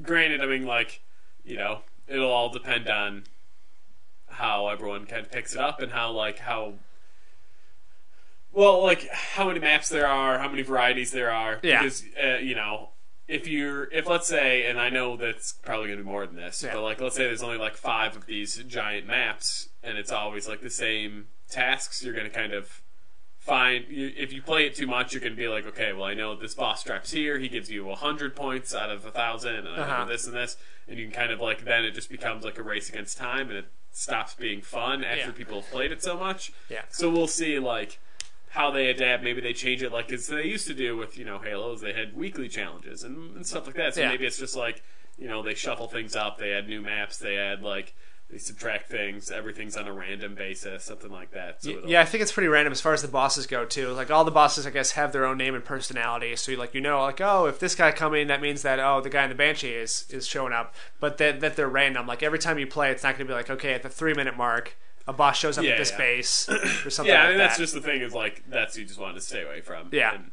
Granted, I mean, like, you know, it'll all depend on how everyone kind of picks it up and how many maps there are, how many varieties there are. Yeah. Because, you know, if let's say, and I know that's probably going to be more than this, but like, let's say there's only like 5 of these giant maps and it's always like the same tasks, you're going to kind of find, if you play it too much, you're going to be like, okay, well, I know this boss trap's here, he gives you 100 points out of 1,000, and I know this and this, and you can kind of like, then it just becomes like a race against time, and it stops being fun after people have played it so much. Yeah. So we'll see, like, how they adapt. Maybe they change it, like, as they used to do with, you know, Halos, they had weekly challenges and stuff like that, so maybe it's just like, you know, they shuffle things up, they add new maps, they add, like, they subtract things, everything's on a random basis, something like that. So yeah, I think it's pretty random as far as the bosses go, too. Like, all the bosses, I guess, have their own name and personality. So, like, you know, like, oh, if this guy coming, that means that, oh, the guy in the Banshee is showing up. But that they're random. Like, every time you play, it's not going to be like, okay, at the 3-minute mark, a boss shows up at this base or something like that. Yeah, that's just the thing is, like, that's you just wanted to stay away from. Yeah. And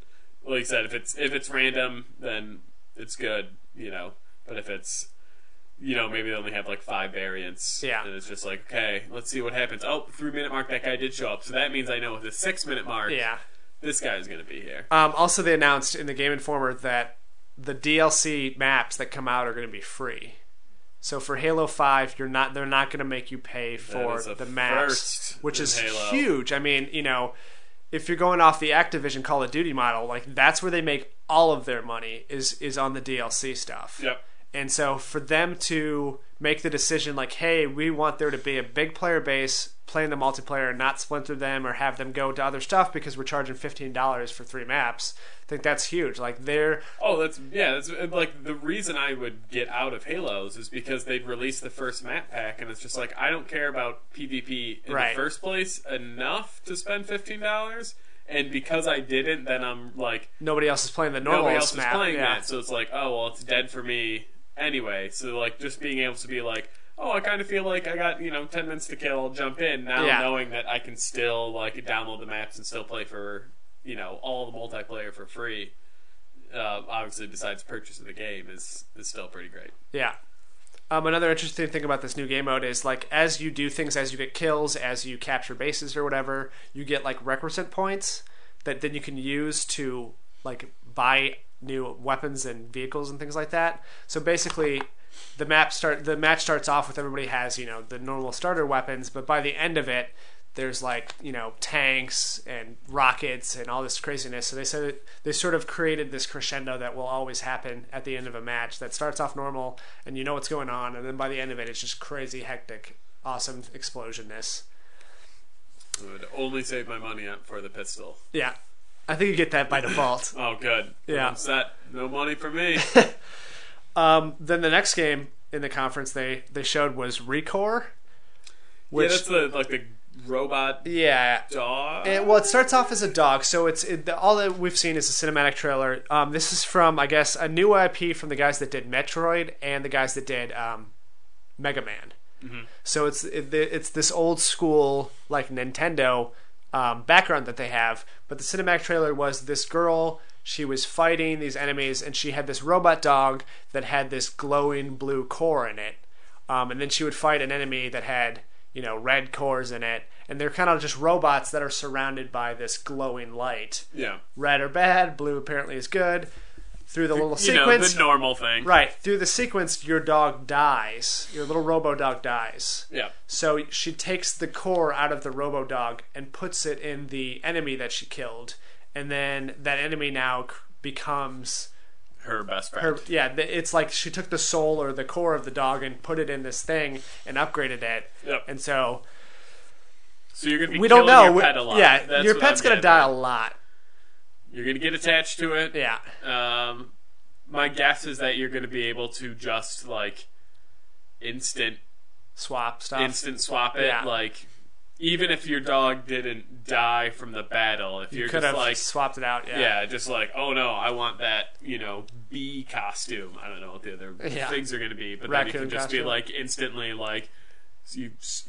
like I said, if it's random, then it's good, you know. But if it's, you know, maybe they only have like 5 variants. Yeah. And it's just like, okay, let's see what happens. Oh, 3-minute mark, that guy did show up. So that means I know at the 6-minute mark, this guy's going to be here. Also, they announced in the Game Informer that the DLC maps that come out are going to be free. So for Halo 5, they're not going to make you pay for the maps, which is huge. I mean, you know, if you're going off the Activision Call of Duty model, like that's where they make all of their money is on the DLC stuff. Yep. And so for them to make the decision like, hey, we want there to be a big player base playing the multiplayer and not splinter them or have them go to other stuff because we're charging $15 for 3 maps, I think that's huge. Like that's like the reason I would get out of Halos is because they'd release the first map pack and it's just like, I don't care about PvP in the first place enough to spend $15. And because I didn't, then I'm like, nobody else is playing the normal map. Nobody else is playing that, so it's like, oh well, it's dead for me anyway. So like, just being able to be like, oh, I kind of feel like I got 10 minutes to kill, I'll jump in now, knowing that I can still like download the maps and still play for all the multiplayer for free. Obviously, besides purchase of the game, is still pretty great. Yeah. Another interesting thing about this new game mode is like as you do things, as you get kills, as you capture bases or whatever, you get like requisite points that then you can use to like buy new weapons and vehicles and things like that. So basically, the match starts off with everybody has the normal starter weapons, but by the end of it, there's like tanks and rockets and all this craziness. So they said they sort of created this crescendo that will always happen at the end of a match that starts off normal and you know what's going on, and then by the end of it, it's just crazy, hectic, awesome explosionness. I would only save my money up for the pistol. Yeah, I think you get that by default. Oh, good. Yeah, I'm set. No money for me. Then the next game in the conference they showed was Recore. Which, that's the robot dog. It starts off as a dog, so all that we've seen is a cinematic trailer. This is from, I guess, a new IP from the guys that did Metroid and the guys that did Mega Man. Mm-hmm. So it's this old school like Nintendo background that they have, but the cinematic trailer was this girl. She was fighting these enemies, and she had this robot dog that had this glowing blue core in it, and then she would fight an enemy that had red cores in it, and they're kind of just robots that are surrounded by this glowing light. Yeah. Red are bad, blue apparently is good. Through the little sequence, the normal thing. Right. Through the sequence, your dog dies. Your little robo-dog dies. Yeah. So she takes the core out of the robo-dog and puts it in the enemy that she killed, and then that enemy now becomes her best friend. It's like she took the soul or the core of the dog and put it in this thing and upgraded it. Yep. And so you're going to be we don't know. Your pet a lot. Yeah, That's your pet's going to die a lot. You're going to get attached to it. Yeah. My guess is that you're going to be able to just like instant swap stuff. Instant swap it. Yeah. Like even if your dog didn't die from the battle, if you're could just have like swapped it out, just like, oh no, I want that, bee costume. I don't know what the other things are going to be, but then you can just be like instantly like So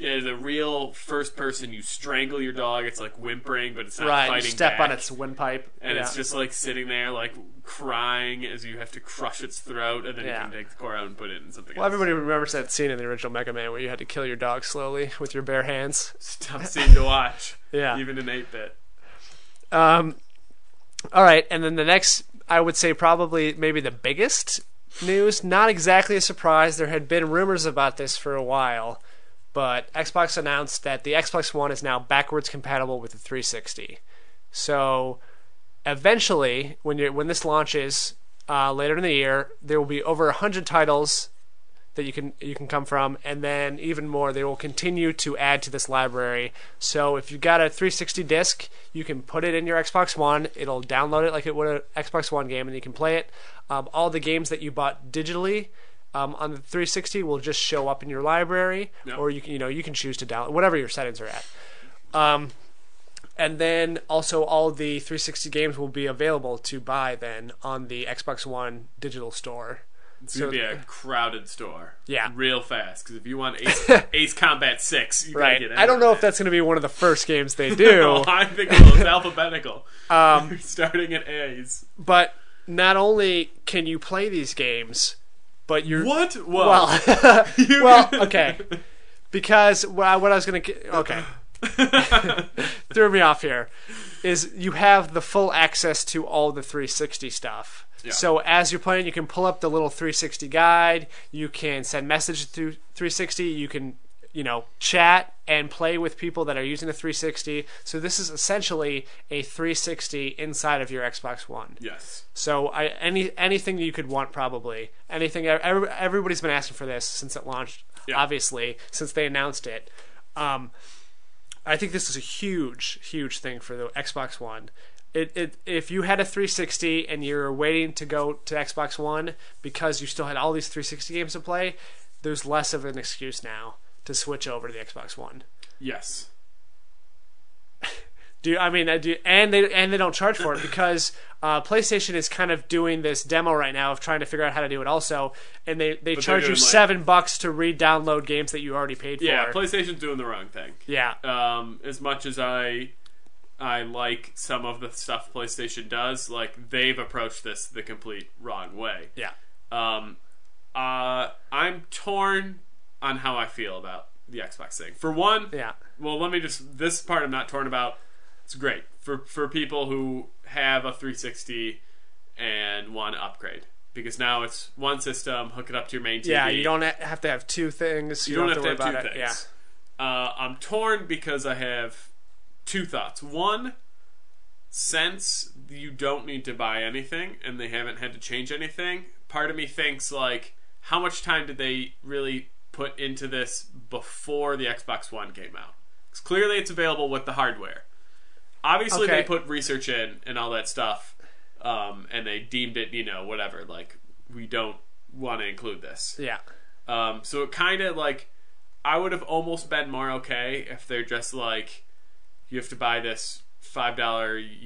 as a real first person, you strangle your dog. It's like whimpering, but it's not right, fighting you step back. on its windpipe. And it's just like sitting there, like crying as you have to crush its throat, and then you can take the core out and put it in something else. Everybody remembers that scene in the original Mega Man where you had to kill your dog slowly with your bare hands. It's a tough scene to watch. Yeah. Even in 8-bit. All right, and then the next, I would say probably maybe the biggest news, not exactly a surprise. There had been rumors about this for a while, but Xbox announced that the Xbox One is now backwards compatible with the 360. So eventually, when this launches later in the year, there will be over 100 titles that you can come from, and then even more. They will continue to add to this library. So if you've got a 360 disc, you can put it in your Xbox One. It'll download it like it would an Xbox One game, and you can play it. All the games that you bought digitally on the 360 will just show up in your library, or you can choose to download whatever your settings are at. And then also all the 360 games will be available to buy then on the Xbox One digital store. It's going to be a crowded store. Yeah. Real fast. Because if you want Ace Combat 6, you got to get in. I don't know if that's going to be one of the first games they do. No, I think it's alphabetical. Starting at A's. But not only can you play these games, but you're... What? Well, okay. Because what I was going to... Okay. Threw me off here. Is you have the full access to all the 360 stuff. Yeah. So as you're playing, you can pull up the little 360 guide. You can send messages through 360. You can, chat and play with people that are using the 360. So this is essentially a 360 inside of your Xbox One. Yes. So anything you could want, probably anything. Everybody's been asking for this since it launched. Yeah. Obviously, since they announced it. I think this is a huge, huge thing for the Xbox One. If you had a 360 and you're waiting to go to Xbox One because you still had all these 360 games to play, there's less of an excuse now to switch over to the Xbox One. Yes. And they don't charge for it because PlayStation is kind of doing this demo right now of trying to figure out how to do it also, and they charge you $7 to re-download games that you already paid for. Yeah, PlayStation's doing the wrong thing. Yeah. As much as I like some of the stuff PlayStation does, like they've approached this the complete wrong way. Yeah. I'm torn on how I feel about the Xbox thing. For one, this part I'm not torn about. It's great for people who have a 360 and want to upgrade. Because now it's one system, hook it up to your main TV. Yeah, you don't have to have two things. You don't have to have two things. Yeah. I'm torn because I have two thoughts. One, since you don't need to buy anything and they haven't had to change anything, part of me thinks, like, how much time did they really put into this before the Xbox One came out? Because clearly it's available with the hardware. Obviously they put research in and all that stuff, and they deemed it, whatever, like, we don't want to include this. Yeah. So it kind of, like, I would have almost been more okay if they're just like, you have to buy this $5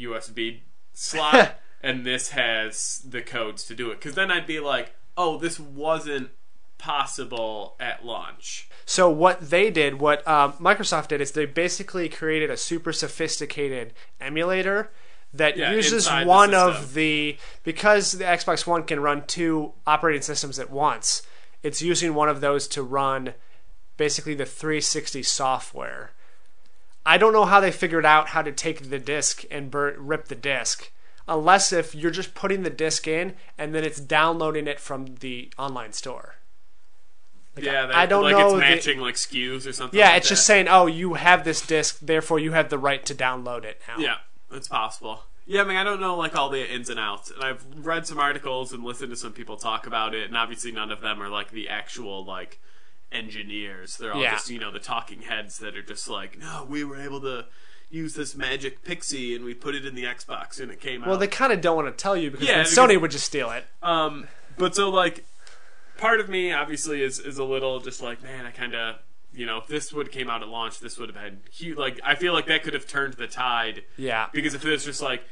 USB slot, and this has the codes to do it. Because then I'd be like, oh, this wasn't possible at launch. So what they did, what Microsoft did, is they basically created a super sophisticated emulator that uses one of the... Because the Xbox One can run two operating systems at once, it's using one of those to run basically the 360 software. I don't know how they figured out how to take the disc and rip the disc, unless if you're just putting the disc in and then it's downloading it from the online store. Like, I don't know. It's matching like SKUs or something. Yeah, like it's just saying, oh, you have this disc, therefore you have the right to download it now. Yeah, it's possible. Yeah, I mean, I don't know like all the ins and outs, and I've read some articles and listened to some people talk about it, and obviously none of them are like the actual like engineers. They're all just the talking heads that are just like, no, we were able to use this magic pixie and we put it in the Xbox and it came out. Well, they kind of don't want to tell you because Sony would just steal it. But so like, part of me obviously is a little just like, man, I kind of, if this would have came out at launch, this would have been huge. Like, I feel like that could have turned the tide. Yeah. Because if it was just like,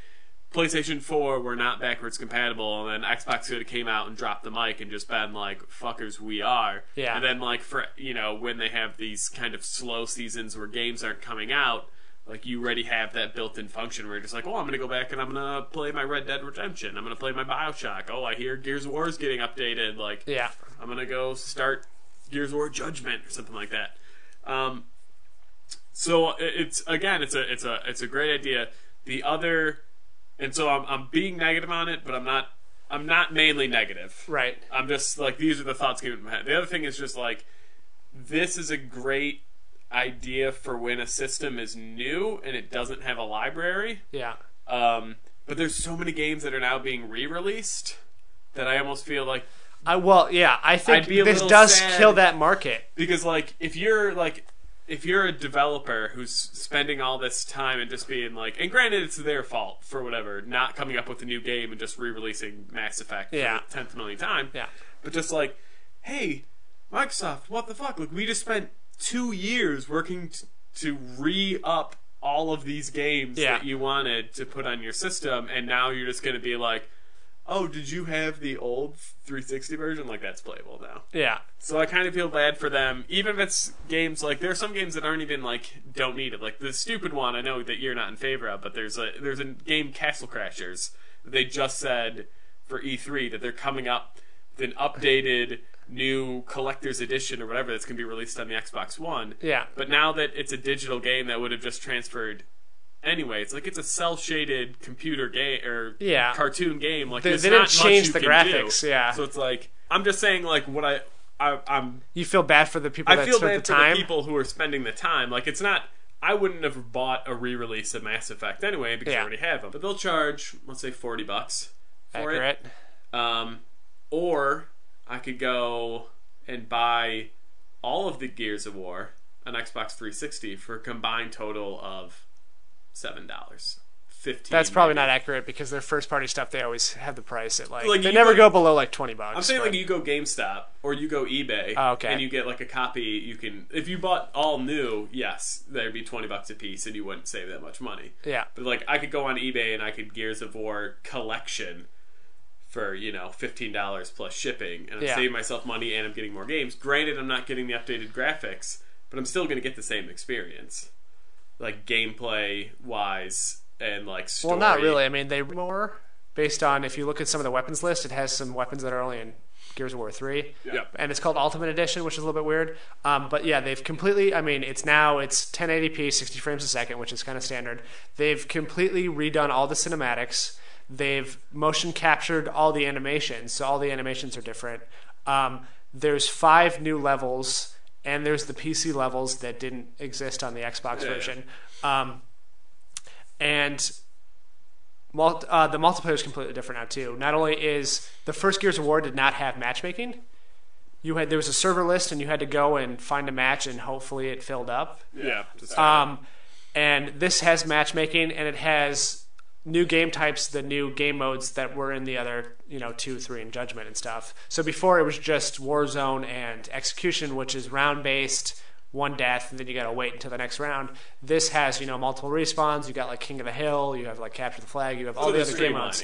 PlayStation 4 were not backwards compatible, and then Xbox could have came out and dropped the mic and just been like, fuckers, we are. Yeah. And then, like, for, you know, when they have these kind of slow seasons where games aren't coming out, like, you already have that built-in function where you're just like, oh, I'm going to go back and I'm going to play my Red Dead Redemption. I'm going to play my Bioshock. Oh, I hear Gears of War is getting updated. Like, Yeah. I'm going to go start Gears of War Judgment or something like that. So it's a great idea. The other, and so I'm being negative on it, but I'm not mainly negative. Right. I'm just like, these are the thoughts came into my head. The other thing is just like, this is a great idea for when a system is new and it doesn't have a library. Yeah. But there's so many games that are now being re-released that I almost feel like, I think I'd be a this little does sad. kill that market. Because like if you're a developer who's spending all this time and just being like, and granted it's their fault for whatever, not coming up with a new game and just re-releasing Mass Effect for the 10th million time. Yeah. But just like, hey, Microsoft, what the fuck? Like, we just spent 2 years working to re-up all of these games that you wanted to put on your system, and now you're just going to be like, oh, did you have the old 360 version? Like, that's playable now. Yeah. So I kind of feel bad for them, even if it's games like, there are some games that aren't even like, don't need it. Like the stupid one I know that you're not in favor of, but there's a game, Castle Crashers, that they just said for E3 that they're coming up with an updated new collector's edition or whatever that's going to be released on the Xbox One. Yeah. But now that it's a digital game that would have just transferred anyway, it's like it's a cell-shaded computer game or cartoon game. Like, they there's didn't not change much the you can graphics. do. Yeah. So it's like, I'm just saying, like, what I'm. You feel bad for the people that I feel spent bad the for time. the people who are spending the time. Like, it's not. I wouldn't have bought a re-release of Mass Effect anyway because I already have them. But they'll charge, let's say, $40 for Accurate. it. Or I could go and buy all of the Gears of War on Xbox 360 for a combined total of $7. $15. That's probably not accurate because their first party stuff, they always have the price at like they you never go below like $20. I'm saying like you go GameStop or you go eBay and you get like a copy. You can, if you bought all new, yes, there'd be $20 a piece and you wouldn't save that much money. Yeah. But like I could go on eBay and I could Gears of War collection for, you know, $15 plus shipping, and I'm saving myself money and I'm getting more games. Granted, I'm not getting the updated graphics, but I'm still going to get the same experience, like gameplay wise and like story. Well, not really. I mean, they more based on, if you look at some of the weapons list, it has some weapons that are only in Gears of War 3. Yeah. And it's called Ultimate Edition, which is a little bit weird. But yeah, they've completely, I mean, it's 1080p, 60 frames a second, which is kind of standard. They've completely redone all the cinematics. They've motion captured all the animations, so all the animations are different. There's 5 new levels, and there's the PC levels that didn't exist on the Xbox version. And the multiplayer is completely different now too. Not only is the first Gears of War did not have matchmaking. There was a server list, and you had to go and find a match, and hopefully it filled up. Yeah. And this has matchmaking, and it has new game types, the new game modes that were in the other, 2, 3, and Judgment and stuff. So before it was just Warzone and Execution, which is round based, one death, and then you gotta wait until the next round. This has, multiple respawns. You got like King of the Hill, you have like Capture the Flag, you have all the other game modes.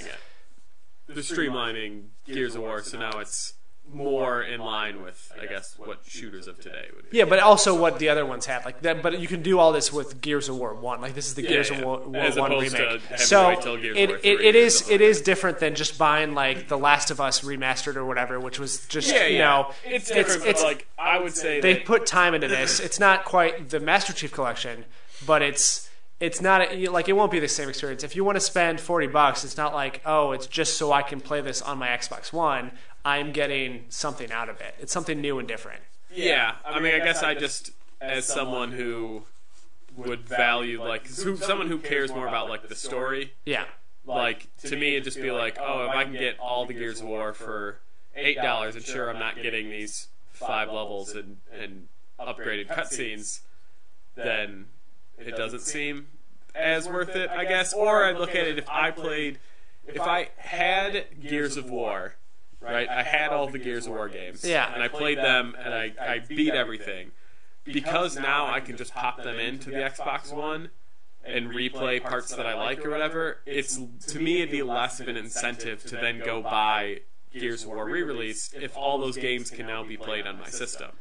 They're streamlining Gears of War, so now it's more in line with, I guess, what shooters of today would be. Yeah, but also what the other ones have, like that. But you can do all this with Gears of War 1. Like this is the Gears of War 1 remake. So it is different than just buying like The Last of Us remastered or whatever, which was just it's different. It's like I would say they put time into this. It's not quite the Master Chief Collection, but it's not like it won't be the same experience. If you want to spend $40, it's not like, oh, it's just so I can play this on my Xbox One. I'm getting something out of it. It's something new and different. Yeah, I mean, I guess I just, as someone who would value, like, someone who cares more about, like, the story. Yeah. Like, to me, it'd just be like, oh, if I can get all the Gears of War for $8, and sure, I'm not getting these 5 levels and upgraded cutscenes, then it doesn't seem as worth it, I guess. Or I'd look at it if I had Gears of War. Right, I had all the Gears of War games, and I played them, and I beat everything. Because now I can just pop them into the Xbox One and replay parts that I like or whatever, it's to me it'd be less of an incentive to then go buy Gears of War re-release if all those games can now be played on my system.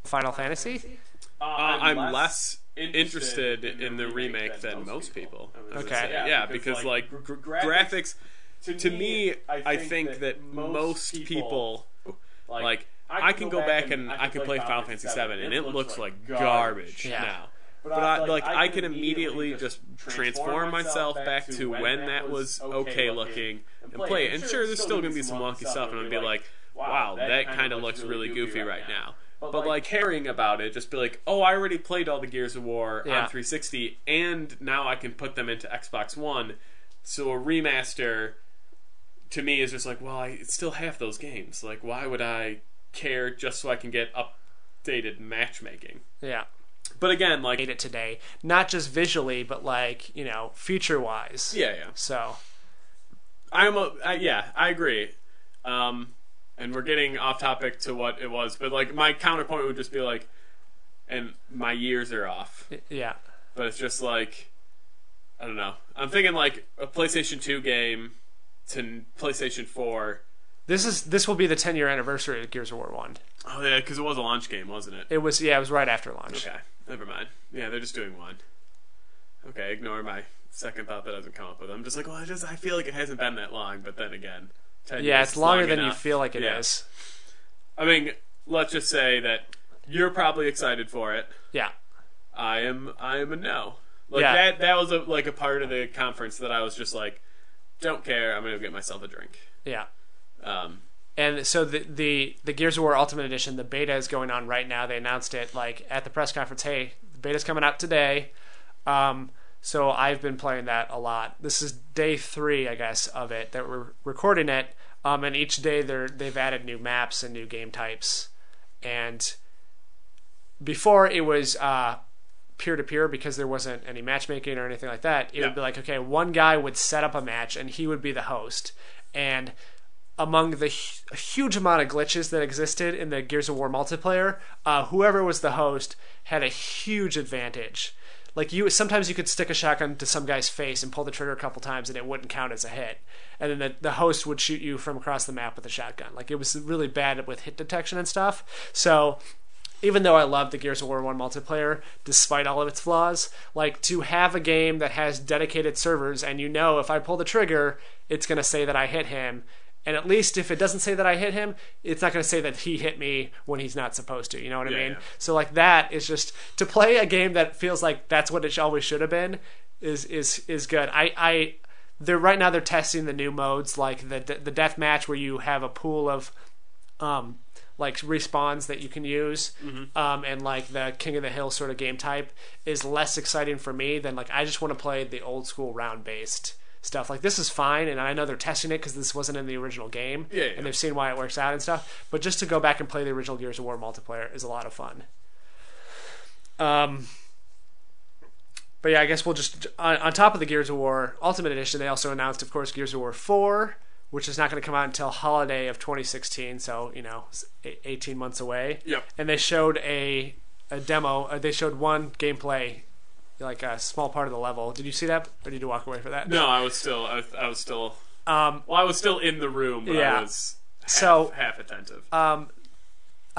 Final Fantasy? I'm less interested in the remake than most people. Okay. Yeah, because like graphics, to me, I think that most people, like, I can go back and I can play Final Fantasy VII and it looks like garbage now. But I can immediately just transform myself back to when that was okay looking and play it. And sure, there's still going to be some wonky stuff, and I'd be like, wow, that kind of looks really goofy right now. But like caring about it, just be like, oh, I already played all the Gears of War on 360, and now I can put them into Xbox One. So a remaster, to me, is just like, well, I still have those games. Like, why would I care just so I can get updated matchmaking? Yeah. But again, like, made it today, not just visually, but like, feature wise. Yeah. So, I agree. And we're getting off topic to what it was, but like my counterpoint would just be like, and my years are off. Yeah. But it's just like, I don't know. I'm thinking like a PlayStation 2 game to PlayStation 4. This will be the 10-year anniversary of Gears of War 1. Oh yeah, because it was a launch game, wasn't it? It was right after launch. Okay, never mind. Yeah, they're just doing one. Okay, ignore my second thought that doesn't come up with. I'm just like, well, I feel like it hasn't been that long, but then again, 10 years it's longer than enough. You feel like it is. I mean, let's just say that you're probably excited for it. Yeah. I am a no. Like that was a part of the conference that I was just like, don't care. I'm gonna get myself a drink. Yeah. And so the Gears of War Ultimate Edition, the beta is going on right now. They announced it like at the press conference. Hey, the beta's coming out today. So I've been playing that a lot. This is day 3, I guess, of it that we're recording it. And each day they've added new maps and new game types. And before it was peer-to-peer because there wasn't any matchmaking or anything like that. It would be like, okay, one guy would set up a match and he would be the host. And among the huge amount of glitches that existed in the Gears of War multiplayer, whoever was the host had a huge advantage. Like sometimes you could stick a shotgun to some guy's face and pull the trigger a couple times and it wouldn't count as a hit. And then the host would shoot you from across the map with a shotgun. Like it was really bad with hit detection and stuff. So even though I love the Gears of War 1 multiplayer, despite all of its flaws, like to have a game that has dedicated servers and if I pull the trigger, it's going to say that I hit him. And at least if it doesn't say that I hit him, it's not going to say that he hit me when he's not supposed to. You know what I mean? Yeah. So like that is just to play a game that feels like that's what it always should have been is good. They're right now they're testing the new modes like the death match where you have a pool of like respawns that you can use, and like the King of the Hill sort of game type is less exciting for me than like I just want to play the old school round based stuff. Like this is fine, and I know they're testing it because this wasn't in the original game, and they've seen why it works out and stuff. But just to go back and play the original Gears of War multiplayer is a lot of fun. But yeah, I guess we'll just on top of the Gears of War Ultimate Edition, they also announced, of course, Gears of War 4, which is not going to come out until holiday of 2016, so 18 months away. Yep. And they showed a demo. They showed one gameplay. Like a small part of the level. Did you see that, or did you walk away for that? No, I was still. I was still in the room, but I was half attentive. I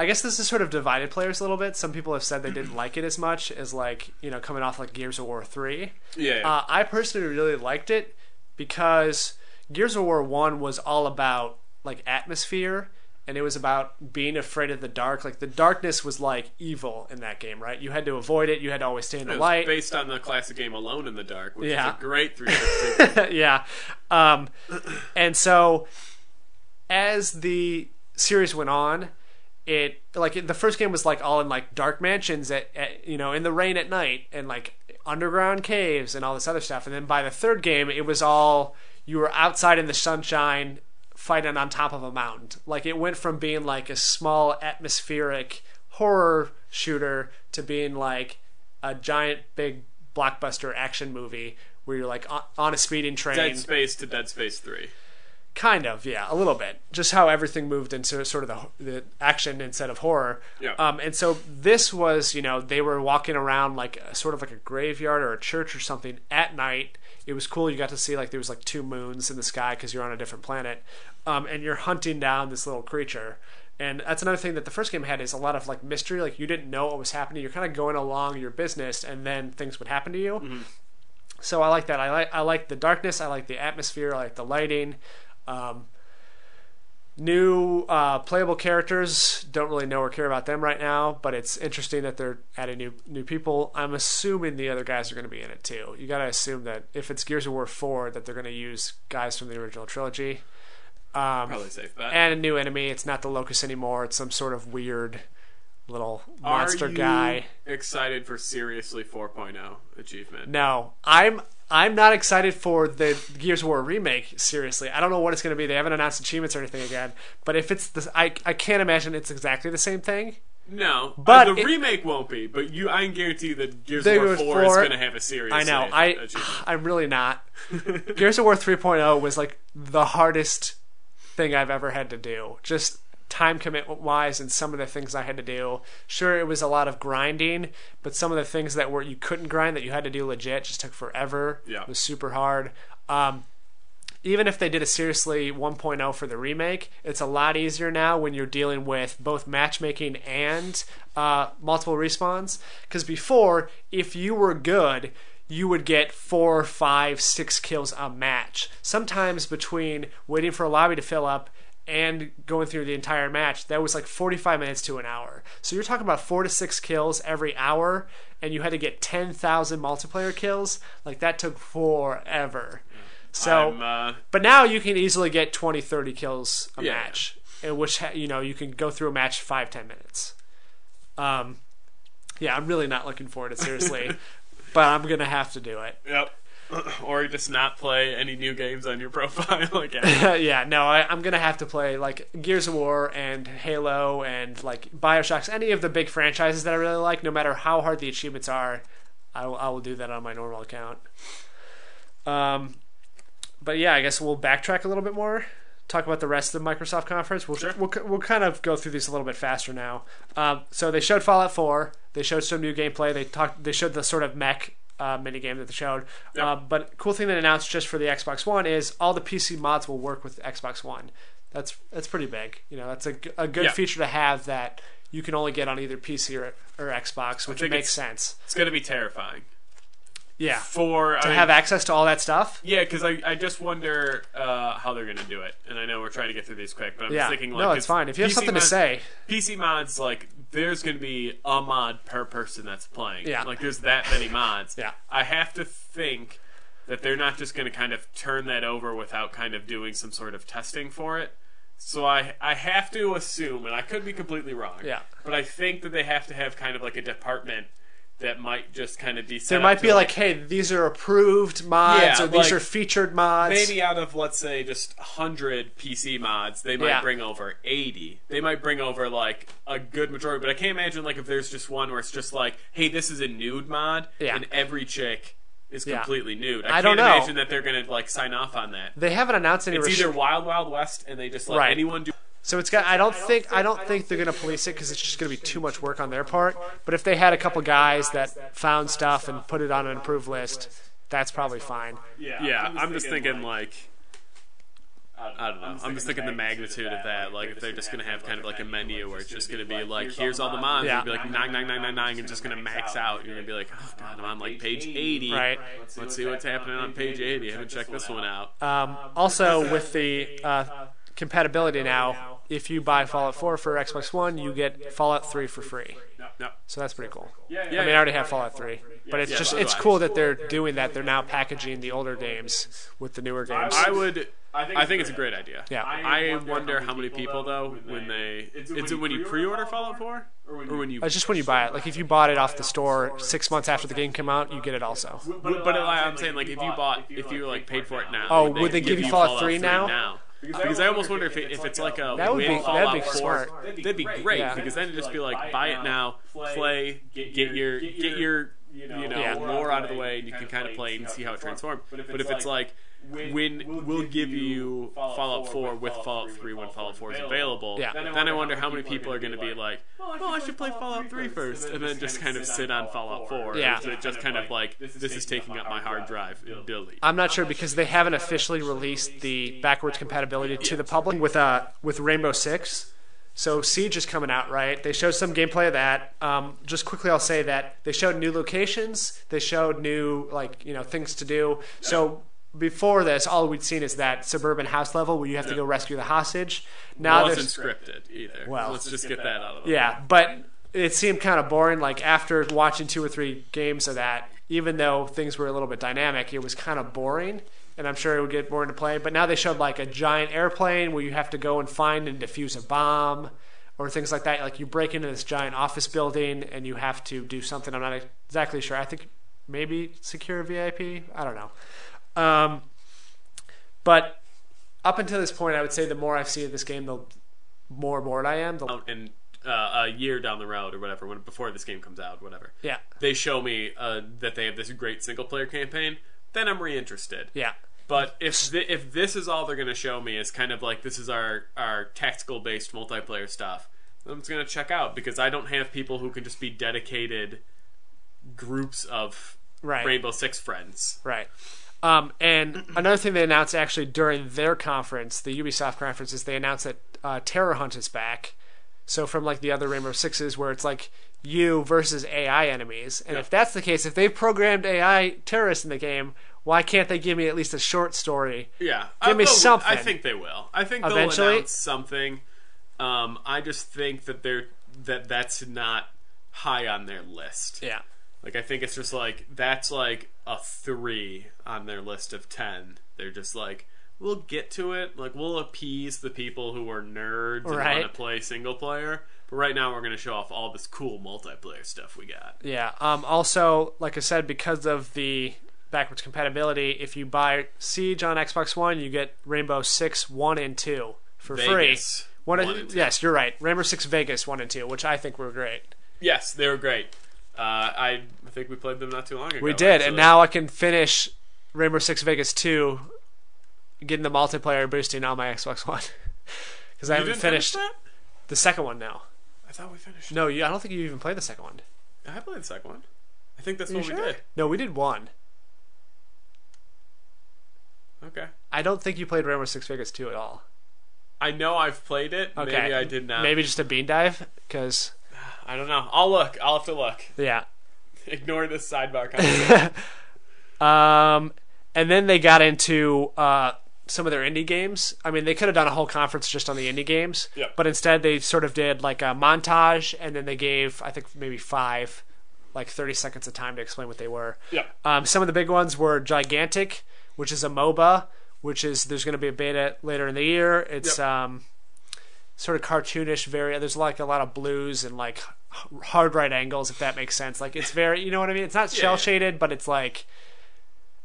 guess this has sort of divided players a little bit. Some people have said they didn't like it as much as coming off like Gears of War 3. Yeah. I personally really liked it because Gears of War 1 was all about like atmosphere. And it was about being afraid of the dark. Like the darkness was like evil in that game, right? You had to avoid it. You had to always stay in the light. Based on the classic game Alone in the Dark, which is a great 360. Yeah. And so as the series went on, it like the first game was like all in like dark mansions at in the rain at night and like underground caves and all this other stuff. And then by the third game, it was all you were outside in the sunshine fighting on top of a mountain. Like it went from being like a small atmospheric horror shooter to being like a giant big blockbuster action movie where you're like on a speeding train. Dead Space to Dead Space 3. Kind of, yeah, a little bit. Just how everything moved into sort of the action instead of horror. Yeah. And so this was, they were walking around like sort of like a graveyard or a church or something at night. It was cool. You got to see like there was like 2 moons in the sky because you're on a different planet, and you're hunting down this little creature. And that's another thing that the first game had is a lot of like mystery. Like you didn't know what was happening. You're kind of going along your business, and then things would happen to you. Mm-hmm. So I like that. I like the darkness. I like the atmosphere. I like the lighting. New playable characters, don't really know or care about them right now, but it's interesting that they're adding new people. I'm assuming the other guys are going to be in it too. You got to assume that if it's Gears of War 4 that they're going to use guys from the original trilogy. Probably safe bet. And a new enemy. It's not the Locust anymore. It's some sort of weird little monster guy. Are you excited for Seriously 4.0 achievement? No, I'm not excited for the Gears of War remake. Seriously, I don't know what it's going to be. They haven't announced achievements or anything again. But if it's this, I can't imagine it's exactly the same thing. No, but the remake won't be. But I can guarantee that Gears of War 4 is going to have a Seriously. I know. Achievement. I'm really not. Gears of War 3.0 was like the hardest thing I've ever had to do. Just time commitment wise and some of the things I had to do. Sure, it was a lot of grinding, but some of the things that you couldn't grind that you had to do legit just took forever. Yeah. It was super hard. Even if they did a Seriously 1.0 for the remake, it's a lot easier now when you're dealing with both matchmaking and multiple respawns. Because before, if you were good, you would get 4, 5, 6 kills a match. Sometimes between waiting for a lobby to fill up and going through the entire match, that was like 45 minutes to an hour. So you're talking about 4 to 6 kills every hour, and you had to get 10,000 multiplayer kills. Like, that took forever. So, but now you can easily get 20, 30 kills a match, in which, you can go through a match 5, 10 minutes. Yeah, I'm really not looking forward to it, seriously. But I'm going to have to do it. Yep. Or just not play any new games on your profile again. Yeah, no, I'm going to have to play like Gears of War and Halo and like BioShocks, any of the big franchises that I really like, no matter how hard the achievements are, I will do that on my normal account. But yeah, I guess we'll backtrack a little bit more, talk about the rest of the Microsoft conference. We'll kind of go through these a little bit faster now. So they showed Fallout 4. They showed some new gameplay. They showed the sort of mech minigame that they showed. Yep. But cool thing they announced just for the Xbox One is all the PC mods will work with Xbox One. That's pretty big. That's a good feature to have that you can only get on either PC or Xbox, which makes sense. It's going to be terrifying. Yeah. To have access to all that stuff? Yeah, because I just wonder how they're going to do it. And I know we're trying to get through these quick, but I'm just thinking, like... No, it's fine. If you have something to say... PC mods, like, there's going to be a mod per person that's playing. Yeah. Like, there's that many mods. Yeah. I have to think that they're not just going to kind of turn that over without kind of doing some sort of testing for it. So I have to assume, and I could be completely wrong, but I think that they have to have kind of like a department that might just kind of be set There might be like, hey, these are approved mods, or these are featured mods. Maybe out of, let's say, just 100 PC mods, they might bring over 80. They might bring over, like, a good majority. But I can't imagine, like, if there's just one where it's just like, hey, this is a nude mod, and every chick is completely nude. I can't imagine that they're going to, like, sign off on that. They haven't announced any... It's either Wild Wild West, and they just let anyone do... So it's got. I don't think they're going to police it because it's just going to be too much work on their part. But if they had a couple guys that found stuff and put it on an approved list, that's probably fine. Yeah, I'm just thinking like, I don't know. I'm just thinking the magnitude of that. Like if they're just going to have kind of like a menu where it's just going to be like, here's all the mods. It'll be like 99999 and just going to max out. You're going to be like, oh god, I'm on like page 80. Right. Let's see what's happening on page 80. I haven't checked this one out. Also with the compatibility now. If you buy Fallout 4 for Xbox One, you get Fallout 3 for free. No. So that's pretty cool. I mean, I already have Fallout 3, but it's cool that they're doing that. They're now packaging the older games with the newer games. I think it's a great idea. Yeah. I wonder how many people though when you pre-order Fallout 4 or when you just when you buy it. Like if you bought it off the store 6 months after the game came out, you get it also. But I'm saying like if you like paid for it now. Oh, would they give you Fallout 3 now? Because I almost wonder if it's like a that'd be Fallout 4. smart. That'd be great because then it'd just be like buy it now, play, get your lore out of the way, and you can kind of play and see how it transforms. But if it's like we'll give you Fallout 4 with Fallout 3 when Fallout 4 is available. Yeah. Then I wonder how many people are going to be like, oh, I should play Fallout 3 first, and then just kind of sit on Fallout 4. Yeah. Or just kind of like, this is taking up my hard drive. Delete. I'm not sure because they haven't officially released the backwards compatibility to the public with Rainbow Six. So Siege is coming out, right? They showed some gameplay of that. Just quickly, I'll say that they showed new locations. They showed new things to do. So before this, all we'd seen is that suburban house level where you have to go rescue the hostage. Now it wasn't scripted either. Well, let's just get that out of the way. Yeah, but it seemed kind of boring. Like after watching 2 or 3 games of that, even though things were a little bit dynamic, it was kind of boring. And I'm sure it would get boring to play. But now they showed like a giant airplane where you have to go and find and defuse a bomb or things like that. Like you break into this giant office building and you have to do something. I'm not exactly sure. I think maybe secure a VIP. I don't know. But up until this point, I would say the more I've seen of this game, the more bored I am. And a year down the road or whatever, before this game comes out, whatever. Yeah. They show me that they have this great single-player campaign. Then I'm reinterested. Yeah. But if this is all they're going to show me is kind of like this is our tactical-based multiplayer stuff, I'm just going to check out because I don't have people who can just be dedicated groups of Rainbow Six friends. Right. And another thing they announced actually during their conference, the Ubisoft conference, is they announced that Terror Hunt is back. So from like the other Rainbow Sixes where it's like you versus AI enemies. And if that's the case, if they've programmed AI terrorists in the game, why can't they give me at least a short story? Yeah. Give me something. I think they will. I think they'll announce something. I just think that that's not high on their list. Yeah. Like I think it's just like that's like a 3 on their list of 10. They're just like, we'll get to it. Like we'll appease the people who are nerds and want to play single player. But right now we're going to show off all this cool multiplayer stuff we got. Yeah. Also, like I said, because of the backwards compatibility, if you buy Siege on Xbox One, you get Rainbow Six 1 and 2 for Vegas, free. One and 2. Yes, you're right. Rainbow Six Vegas 1 and 2, which I think were great. Yes, they were great. I think we played them not too long ago. We did, and now I can finish Rainbow Six Vegas 2, getting the multiplayer boosting on my Xbox One. Because I haven't finished the second one now. I thought we finished. No, I don't think you even played the second one. I played the second one. I think that's what we did. No, we did 1. Okay. I don't think you played Rainbow Six Vegas 2 at all. I know I've played it. Okay. Maybe I did not. Maybe just a bean dive, because I don't know. I'll look. I'll have to look. Yeah. Ignore this sidebar conversation. And then they got into some of their indie games. I mean, they could have done a whole conference just on the indie games, but instead they sort of did like a montage, and then they gave, I think, maybe 5, like 30 seconds of time to explain what they were. Yeah. Some of the big ones were Gigantic, which is a MOBA, there's going to be a beta later in the year. It's sort of cartoonish, there's like a lot of blues and like hard right angles, if that makes sense. Like it's very, you know what I mean? It's not cel shaded, but it's like,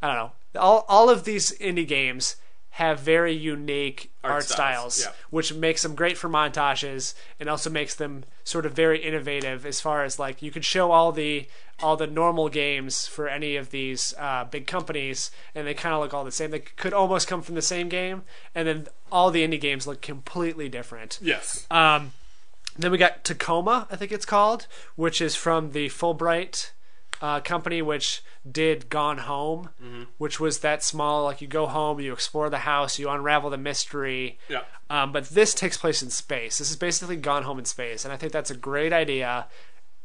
I don't know. All of these indie games have very unique art styles, which makes them great for montages and also makes them sort of very innovative as far as like you could show all the normal games for any of these big companies and they kind of look all the same. They could almost come from the same game, and then all the indie games look completely different. Yes. Then we got Tacoma, I think it's called, which is from the Fulbright company, which did Gone Home, which was that small, like you go home, you explore the house, you unravel the mystery. Yeah. But this takes place in space. This is basically Gone Home in space, and I think that's a great idea,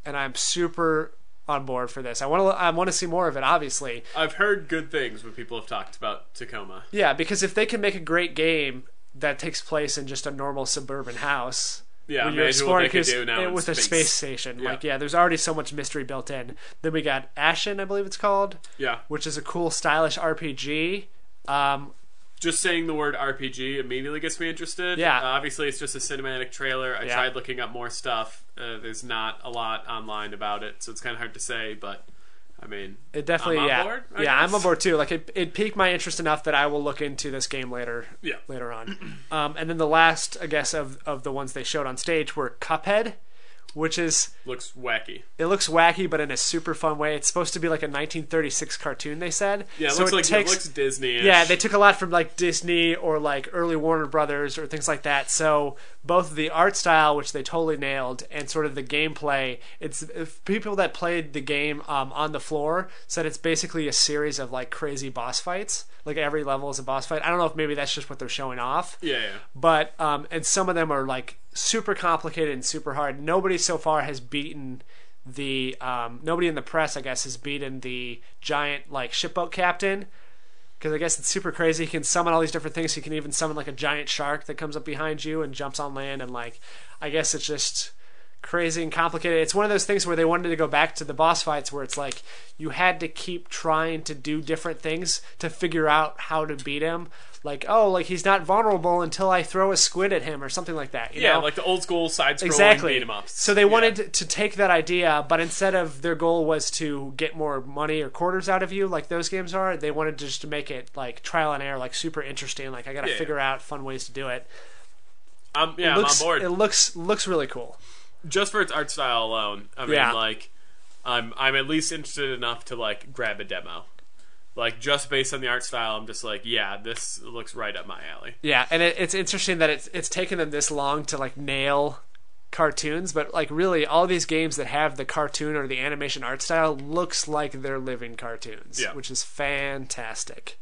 and I'm super on board for this. I want to see more of it, obviously. I've heard good things when people have talked about Tacoma. Yeah, because if they can make a great game that takes place in just a normal suburban house... Yeah, when you're exploring with a space station. Yeah. Like, there's already so much mystery built in. Then we got Ashen, I believe it's called. Yeah. Which is a cool, stylish RPG. Just saying the word RPG immediately gets me interested. Yeah. Obviously, it's just a cinematic trailer. I tried looking up more stuff. There's not a lot online about it, so it's kind of hard to say, but... I mean, it definitely, I'm on board, I guess. I'm on board too. Like it piqued my interest enough that I will look into this game later on. And then the last, I guess, of the ones they showed on stage were Cuphead, which is looks wacky. It looks wacky, but in a super fun way. It's supposed to be like a 1936 cartoon, they said. Yeah, so it looks Disney-ish. Yeah, they took a lot from like Disney or like early Warner Brothers or things like that. So both the art style, which they totally nailed, and sort of the gameplay. It's people that played the game on the floor said it's basically a series of like crazy boss fights. Like every level is a boss fight. I don't know if maybe that's just what they're showing off. Yeah. But and some of them are like super complicated and super hard. Nobody so far has beaten nobody in the press, I guess, has beaten the giant like shipboat captain, because I guess it's super crazy. He can summon all these different things. He can even summon like a giant shark that comes up behind you and jumps on land, and like I guess it's just crazy and complicated. It's one of those things where they wanted to go back to the boss fights where it's like you had to keep trying to do different things to figure out how to beat him. Like, oh, like he's not vulnerable until I throw a squid at him or something like that. You know? Like the old school side-scrolling beat-em-ups. So they wanted to take that idea, but instead of their goal was to get more money or quarters out of you, like those games are, they wanted just to make it like trial and error, like super interesting. Like I got to figure out fun ways to do it. I'm on board. It looks really cool. Just for its art style alone, I mean, like, I'm at least interested enough to like grab a demo. Like, just based on the art style, I'm just like, yeah, this looks right up my alley. Yeah, and it's interesting that it's taken them this long to like nail cartoons, but like really all these games that have the cartoon or the animation art style looks like they're living cartoons, which is fantastic.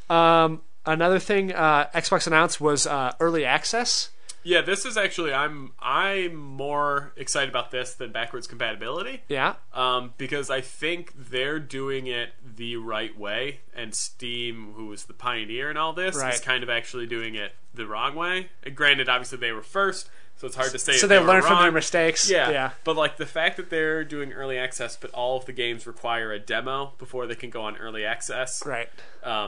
Another thing Xbox announced was early access. Yeah, this is actually I'm more excited about this than backwards compatibility. Yeah. Because I think they're doing it the right way, and Steam, who was the pioneer in all this, is kind of actually doing it the wrong way. And granted, obviously they were first, so it's hard to say. So they learned from their mistakes. Yeah. But like the fact that they're doing early access, but all of the games require a demo before they can go on early access. Right.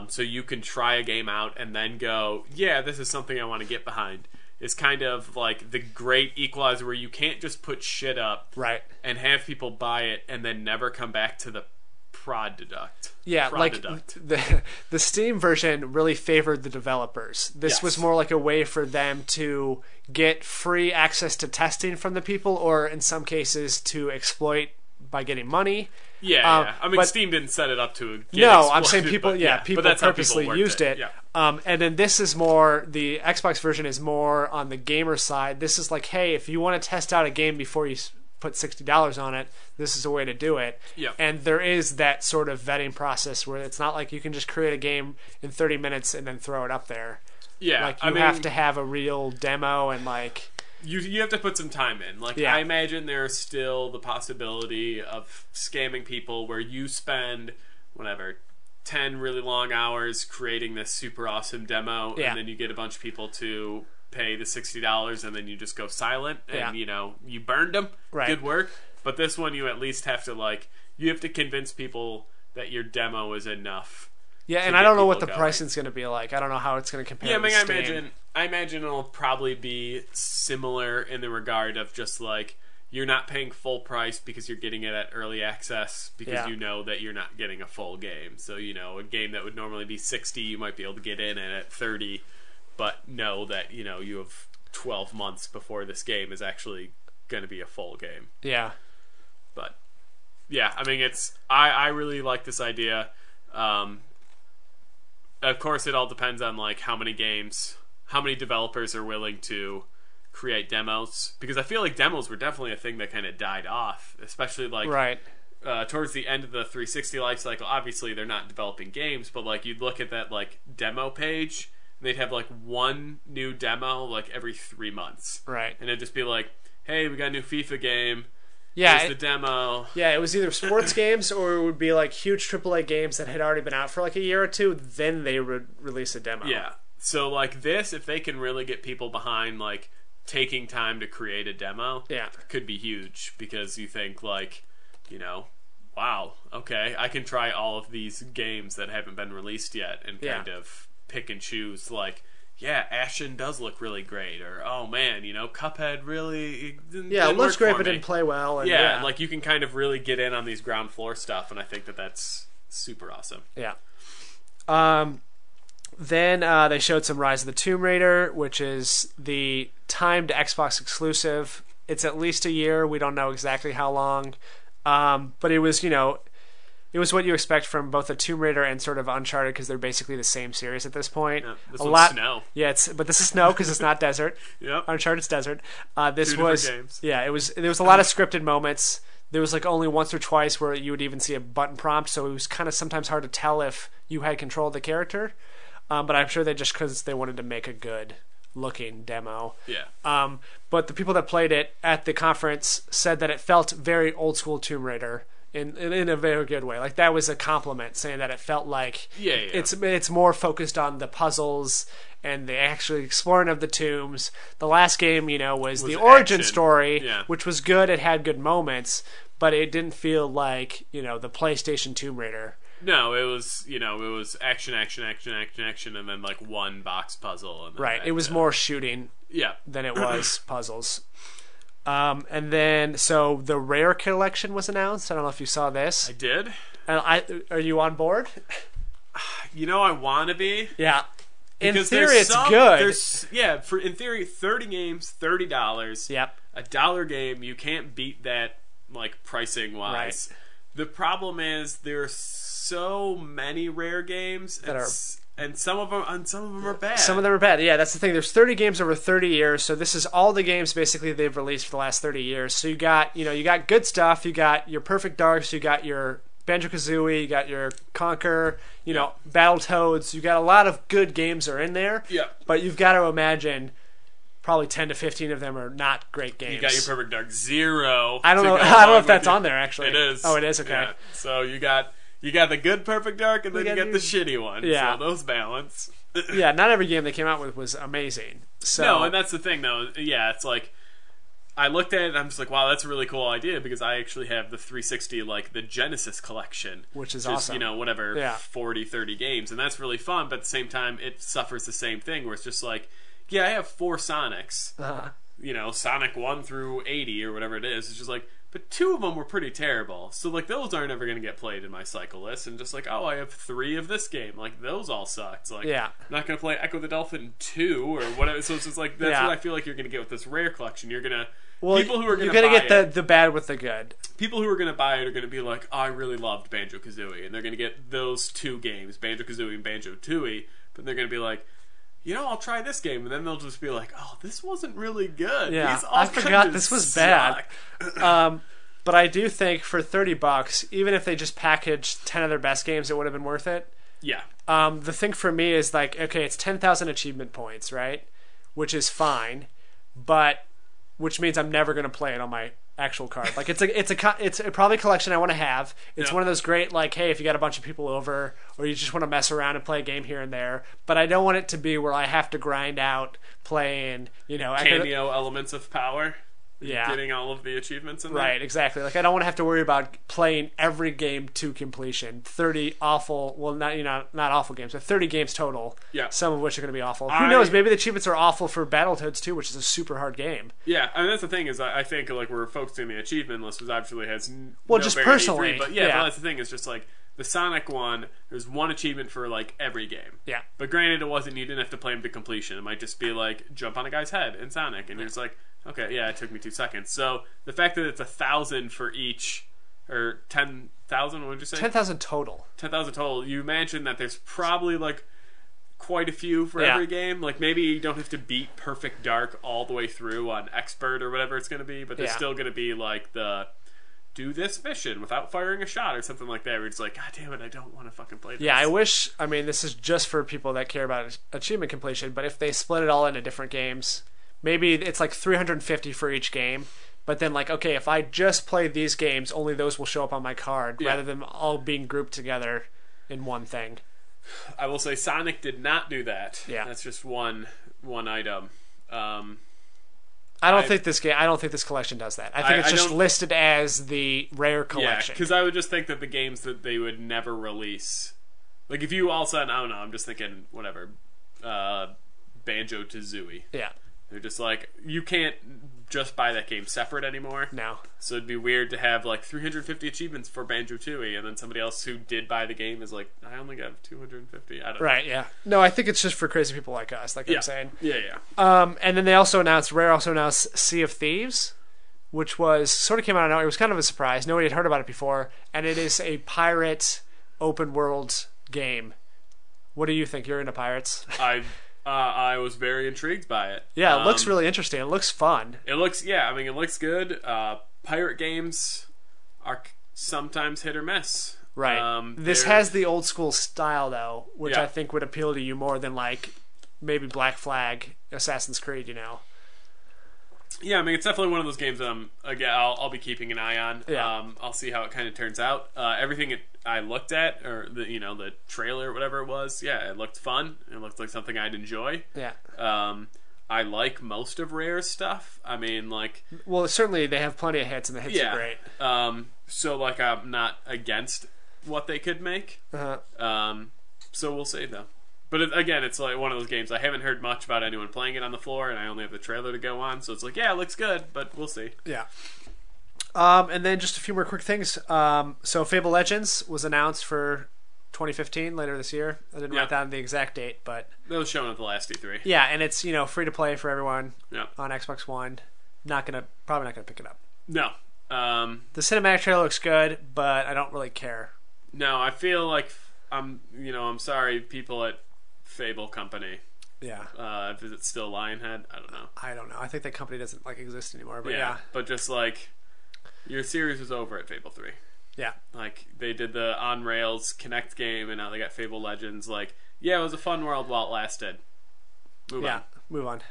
So you can try a game out and then go, yeah, this is something I want to get behind. Is kind of like the great equalizer where you can't just put shit up and have people buy it and then never come back to the product. Yeah, like the Steam version really favored the developers. This was more like a way for them to get free access to testing from the people, or in some cases to exploit by getting money. Yeah. I mean, Steam didn't set it up to get No, I'm saying people, but that's purposely how people used it. Yeah. And then this is more, the Xbox version is more on the gamer side. This is like, hey, if you want to test out a game before you put $60 on it, this is a way to do it. Yeah. And there is that sort of vetting process where it's not like you can just create a game in 30 minutes and then throw it up there. Yeah. Like you have to have a real demo and like... You have to put some time in. Like I imagine there's still the possibility of scamming people where you spend, 10 really long hours creating this super awesome demo, and then you get a bunch of people to pay the $60, and then you just go silent, and you burned them. Right. Good work. But this one, you at least have to you have to convince people that your demo is enough. Yeah, and I don't know what the pricing's going to be like. I don't know how it's going to compare. Yeah, to Steam. I imagine it'll probably be similar in the regard of just like you're not paying full price because you're getting it at early access because you know that you're not getting a full game. So a game that would normally be $60, you might be able to get in at $30, but know that you have 12 months before this game is actually going to be a full game. Yeah, but yeah, I mean I really like this idea. Of course, it all depends on how many developers are willing to create demos, because I feel like demos were definitely a thing that kind of died off, especially towards the end of the 360 life cycle. Obviously, they're not developing games, but you'd look at that demo page, and they'd have one new demo every 3 months, right? And it'd just be like, "Hey, we got a new FIFA game." Yeah, the demo. Yeah, it was either sports games or it would be huge AAA games that had already been out for a year or two. Then they would release a demo. Yeah. So this, if they can really get people behind taking time to create a demo, could be huge, because you think wow, okay, I can try all of these games that haven't been released yet and kind of pick and choose Ashen does look really great, or oh man, Cuphead really didn't it looks great but me. didn't play well. And you can kind of really get in on these ground floor stuff, and I think that's super awesome. Yeah. Then they showed some Rise of the Tomb Raider, which is the timed Xbox exclusive. It's at least a year. We don't know exactly how long. But it was, it was what you expect from both a Tomb Raider and sort of Uncharted, because they're basically the same series at this point. Yeah, this one's snow. Yeah, but this is snow because it's not desert. Yep. Uncharted's desert. This Two was different games. Yeah, there was a lot of scripted moments. There was like only once or twice where you would even see a button prompt, so it was kind of sometimes hard to tell if you had control of the character. But I'm sure because they wanted to make a good looking demo. Yeah. But the people that played it at the conference said that it felt very old school Tomb Raider in a very good way. Like, that was a compliment, saying that it felt like it's more focused on the puzzles and the actually exploring of the tombs. The last game, was the origin story, which was good. It had good moments, but it didn't feel like, the PlayStation Tomb Raider. No, it was action, and then like one box puzzle. And then right. It was more shooting than it was puzzles. And then, so the Rare collection was announced. I don't know if you saw this. I did. And are you on board? I want to be. Yeah. In because theory, it's good. In theory, 30 games, $30. Yep. $1 game. You can't beat that, like, pricing wise. Right. The problem is there's so many Rare games and some of them are bad. Some of them are bad. Yeah, that's the thing. There's 30 games over 30 years, so this is all the games basically they've released for the last 30 years. So you got good stuff. You got your Perfect Darks. You got your Banjo-Kazooie. You got your Conquer. Battletoads. You got a lot of good games are in there. Yeah. But you've got to imagine probably 10 to 15 of them are not great games. You got your Perfect Dark Zero. I don't know if that's on there actually. It is. Oh, it is. Okay. Yeah. So you got the good Perfect Dark, and then you got the shitty one. Yeah. So those balance. Yeah, not every game they came out with was amazing. So no, and that's the thing, though. Yeah, it's like I looked at it and I'm just like, wow, that's a really cool idea, because I actually have the 360, like the Genesis collection, which is awesome. 40, 30 games, and that's really fun. But at the same time, it suffers the same thing where it's just like, yeah, I have 4 Sonics. Sonic 1 through 80 or whatever it is. It's just like, but 2 of them were pretty terrible. So, like, those aren't ever going to get played in my cycle list. And just like, oh, I have 3 of this game. Like, those all sucked. Like, I'm not going to play Echo the Dolphin 2 or whatever. So it's just like, that's what I feel like you're going to get with this Rare collection. You're going to... people who are going to buy get the bad with the good. People who are going to buy it are going to be like, oh, I really loved Banjo-Kazooie. And they're going to get those 2 games, Banjo-Kazooie and Banjo-Tooie. But they're going to be like, I'll try this game, and then they'll just be like, "Oh, this wasn't really good. Yeah, I forgot this was bad." But I do think for $30, even if they just packaged 10 of their best games, it would have been worth it. Yeah. The thing for me is like, okay, it's 10,000 achievement points, right? Which is fine, but which means I'm never going to play it on my actual card. Like, it's probably a collection I want to have. It's one of those great, like, hey, if you got a bunch of people over or you just want to mess around and play a game here and there, but I don't want it to be where I have to grind out playing, cameo elements of power. Yeah. Getting all of the achievements in there. Right, exactly. Like, I don't want to have to worry about playing every game to completion. 30 awful, well, not awful games, but 30 games total. Yeah. Some of which are going to be awful. Who knows? Maybe the achievements are awful for Battletoads 2, which is a super hard game. Yeah, I mean, that's the thing is I think, like, we're focusing on the achievement list, which actually has just personally. But that's the thing is just, like, the Sonic one, there's one achievement for, like, every game. Yeah. But granted, you didn't have to play them to completion. It might just be, like, jump on a guy's head in Sonic, and you're just like, okay, yeah, it took me 2 seconds. So the fact that it's 1,000 for each, or 10,000, what did you say? 10,000 total. 10,000 total. You imagine that there's probably, like, quite a few for every game. Like, maybe you don't have to beat Perfect Dark all the way through on Expert or whatever it's going to be, but there's still going to be, like, do this mission without firing a shot or something like that, where it's like, God damn it, I don't want to fucking play this. Yeah, I mean, this is just for people that care about achievement completion, but if they split it all into different games, maybe it's like 350 for each game, but then, like, okay, if I just play these games, only those will show up on my card, rather than all being grouped together in one thing. I will say Sonic did not do that. Yeah. That's just one item. I don't think this collection does that. I think it's just listed as the Rare collection. Yeah, because I would just think that the games that they would never release, like if you all said, I don't know, I'm just thinking whatever, Banjo-Tooie. Yeah. They're just like, you can't just buy that game separate anymore. No. So it'd be weird to have like 350 achievements for Banjo-Tooie, and then somebody else who did buy the game is like, I only got 250. I don't know. Right, yeah. No, I think it's just for crazy people like us, like I'm saying. Yeah. And then Rare also announced Sea of Thieves, which was sort of came out of nowhere. It was kind of a surprise. Nobody had heard about it before, and it is a pirate open world game. What do you think? You're into pirates. I was very intrigued by it. Yeah, it looks really interesting. It looks fun. It looks it looks good. Pirate games are sometimes hit or miss. Right. This has the old school style though, which I think would appeal to you more than like maybe Black Flag, Assassin's Creed. Yeah, I mean, it's definitely one of those games that I'll be keeping an eye on. Yeah. I'll see how it kind of turns out. Everything I looked at, or the trailer or whatever it was, it looked fun. It looked like something I'd enjoy. Yeah. I like most of Rare's stuff. I mean, like... Well, certainly they have plenty of hits, and the hits are great. So, like, I'm not against what they could make. So we'll see, though. But again, it's like one of those games. I haven't heard much about anyone playing it on the floor, and I only have the trailer to go on. So it's like, it looks good, but we'll see. Yeah. And then just a few more quick things. So Fable Legends was announced for 2015 later this year. I didn't write down the exact date, but it was shown at the last E3. Yeah, and it's free to play for everyone on Xbox One. Probably not gonna pick it up. No. The cinematic trailer looks good, but I don't really care. No, I feel like I'm sorry, people at Fable Company. Yeah. Is it still Lionhead? I don't know. I think that company doesn't exist anymore. But yeah. But just like your series was over at Fable 3. Yeah. Like they did the on rails Connect game, and now they got Fable Legends. Like, it was a fun world while it lasted. Move on.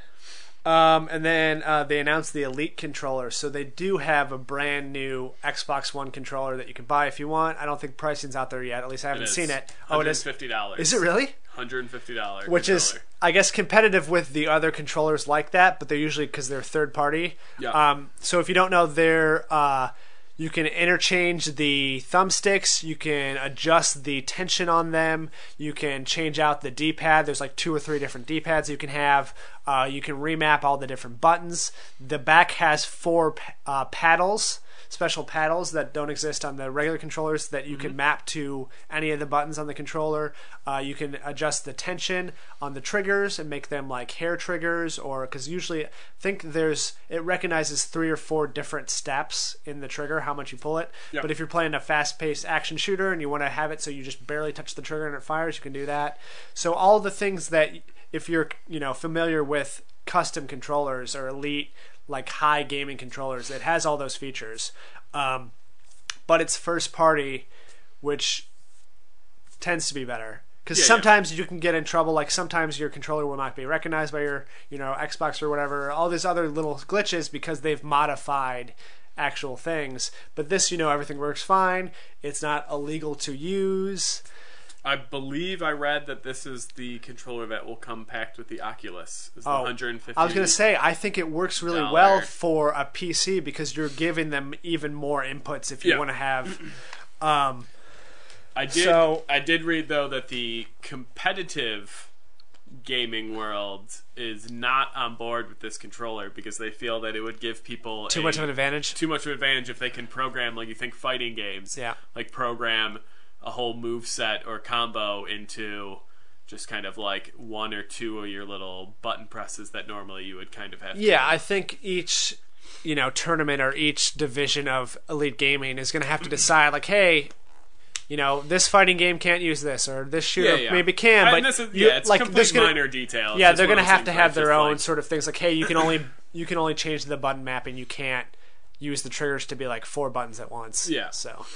And then they announced the Elite controller. So they do have a brand new Xbox One controller that you can buy if you want. I don't think pricing's out there yet. At least I haven't seen it. Oh, it is $50. Is it really? $150. Which is, I guess, competitive with the other controllers like that, but they're usually because they're third party. Yeah. So if you don't know, you can interchange the thumbsticks. You can adjust the tension on them. You can change out the D-pad. There's like 2 or 3 different D-pads you can have. You can remap all the different buttons. The back has 4 paddles, special paddles that don't exist on the regular controllers that you can map to any of the buttons on the controller. You can adjust the tension on the triggers and make them like hair triggers, or because usually I think it recognizes 3 or 4 different steps in the trigger, how much you pull it. Yep. But if you're playing a fast-paced action shooter and you want to have it so you just barely touch the trigger and it fires, you can do that. So all the things that, if you're familiar with custom controllers or Elite, like high gaming controllers, it has all those features. But it's first party, which tends to be better. Because sometimes you can get in trouble, like sometimes your controller will not be recognized by your Xbox or whatever, all these other little glitches because they've modified actual things. But this, everything works fine. It's not illegal to use. I believe I read that this is the controller that will come packed with the Oculus. It's the $150. I was going to say, I think it works really well for a PC because you're giving them even more inputs if you want to have. I did read though that the competitive gaming world is not on board with this controller because they feel that it would give people too much of an advantage. Too much of an advantage if they can program, like you think fighting games. Yeah. Like program a whole move set or combo into just kind of like 1 or 2 of your little button presses that normally you would kind of have. Yeah, I think each tournament or each division of Elite Gaming is going to have to decide like, hey, this fighting game can't use this, or this shooter maybe can, but it's like complete minor detail. Yeah, they're going to have to have their own sort of things like, hey, you can only change the button mapping. You can't use the triggers to be like 4 buttons at once. Yeah. So,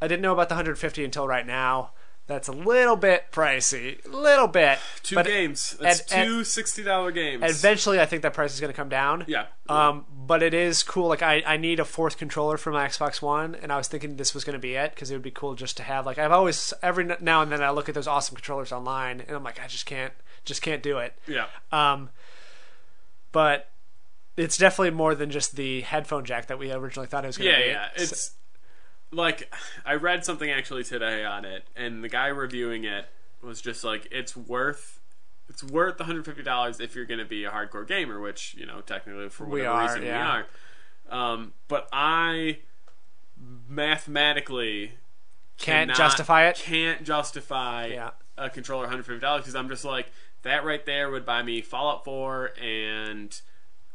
I didn't know about the 150 until right now. That's a little bit pricey. A little bit. 2 games. That's 2 $60 games. Eventually, I think that price is going to come down. Yeah. But it is cool. Like, I need a 4th controller for my Xbox One, and I was thinking this was going to be it, because it would be cool just to have, like, I've always, every now and then I look at those awesome controllers online, and I'm like, I just can't do it. Yeah. But it's definitely more than just the headphone jack that we originally thought it was going to be. Yeah. It's... Like, I read something actually today on it, and the guy reviewing it was just like, it's worth $150 if you're going to be a hardcore gamer, which, technically for whatever reason we are. But I mathematically can't justify it. Can't justify a controller $150 because I'm just like, that right there would buy me Fallout 4 and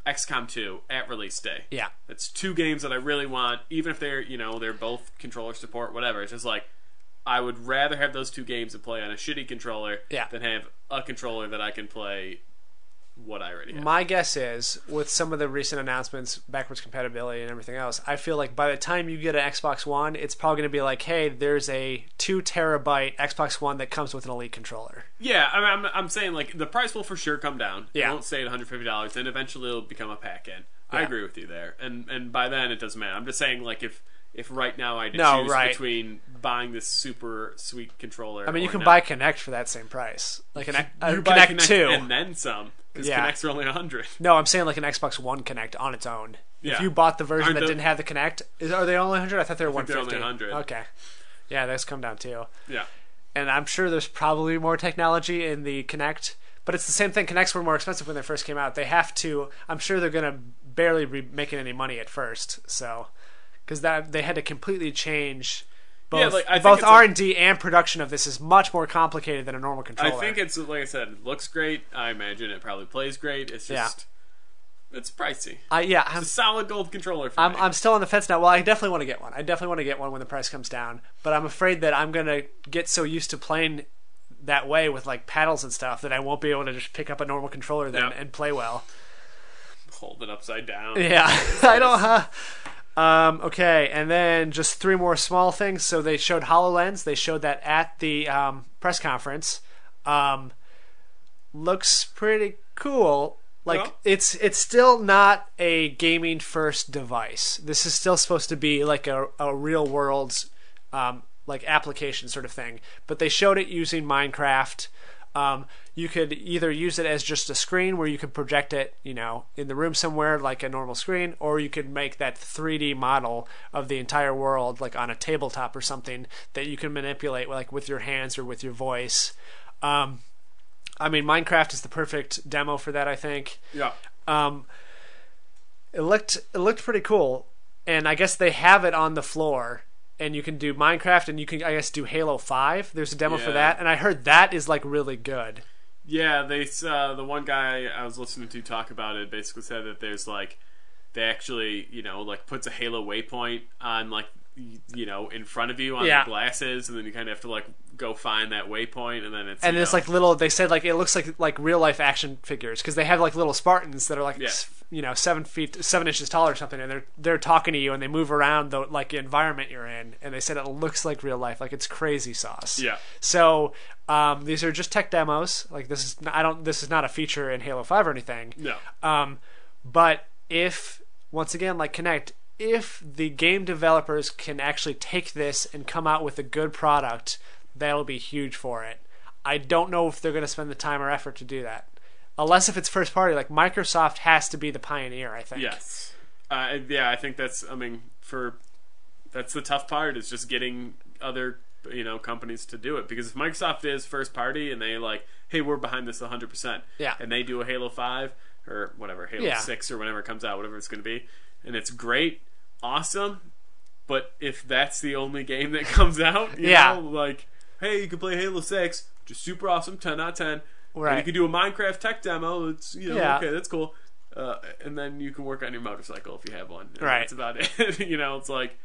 XCOM 2 at release day. Yeah. It's 2 games that I really want, even if they're, they're both controller support, whatever. It's just like, I would rather have those 2 games and play on a shitty controller than have a controller that I can play what I already have. My guess is, with some of the recent announcements, backwards compatibility and everything else, I feel like by the time you get an Xbox One, it's probably going to be like, hey, there's a 2 terabyte Xbox One that comes with an Elite controller. Yeah, I mean, I'm saying, like, the price will for sure come down. Yeah. It won't stay at $150, and eventually it'll become a pack-in. I agree with you there. And by then, it doesn't matter. I'm just saying, like, if right now I had to choose between buying this super sweet controller. I mean, you can buy Kinect for that same price. Like, you Kinect buy Kinect 2. and then some. Because Kinects are only $100. No, I'm saying like an Xbox One Kinect on its own. If you bought the version that didn't have the Kinect, are they only $100? I thought they were $150. They're only $100. Okay. Yeah, that's come down too. Yeah. And I'm sure there's probably more technology in the Kinect, but it's the same thing. Kinects were more expensive when they first came out. They have to. I'm sure they're going to barely be making any money at first. So, because they had to completely change. Both R&D and production of this is much more complicated than a normal controller. I think it's, like I said, it looks great. I imagine it probably plays great. It's just, it's pricey. It's a solid gold controller for me. I'm still on the fence now. Well, I definitely want to get one. I definitely want to get one when the price comes down. But I'm afraid that I'm going to get so used to playing that way with like paddles and stuff that I won't be able to just pick up a normal controller then and play well. Hold it upside down. Yeah. I don't... okay, and then just 3 more small things. So they showed HoloLens. They showed that at the press conference. Looks pretty cool. Like it's still not a gaming first device. This is still supposed to be like a real world like application sort of thing. But they showed it using Minecraft. You could either use it as just a screen where you could project it, in the room somewhere like a normal screen, or you could make that 3D model of the entire world like on a tabletop or something that you can manipulate like with your hands or with your voice. I mean, Minecraft is the perfect demo for that, I think. Yeah. It looked pretty cool, and I guess they have it on the floor. And you can do Minecraft, and you can, I guess, do Halo 5. There's a demo for that, and I heard that is like really good. Yeah, the one guy I was listening to talk about it basically said that there's like, they actually, like puts a Halo waypoint on like, in front of you on the glasses, and then you kind of have to like go find that waypoint, and then it's like little. They said like it looks like real life action figures because they have like little Spartans that are like 7 inches tall or something, and they're talking to you, and they move around the like environment you're in, and they said it looks like real life, like it's crazy sauce. Yeah. So these are just tech demos. Like this is not a feature in Halo 5 or anything. No. But if once again like Kinect. If the game developers can actually take this and come out with a good product, that'll be huge for it. I don't know if they're going to spend the time or effort to do that. Unless if it's first party. Like, Microsoft has to be the pioneer, I think. Yes. I think that's the tough part, is just getting other companies to do it. Because if Microsoft is first party and they like, hey, we're behind this 100%, and they do a Halo 5 or whatever, Halo 6 or whenever it comes out, whatever it's going to be, and it's great, awesome, but if that's the only game that comes out, you know, like, hey, you can play Halo 6, just super awesome, 10 out of 10. Right. And you can do a Minecraft tech demo, it's, okay, that's cool. And then you can work on your motorcycle if you have one. And that's about it. It's like,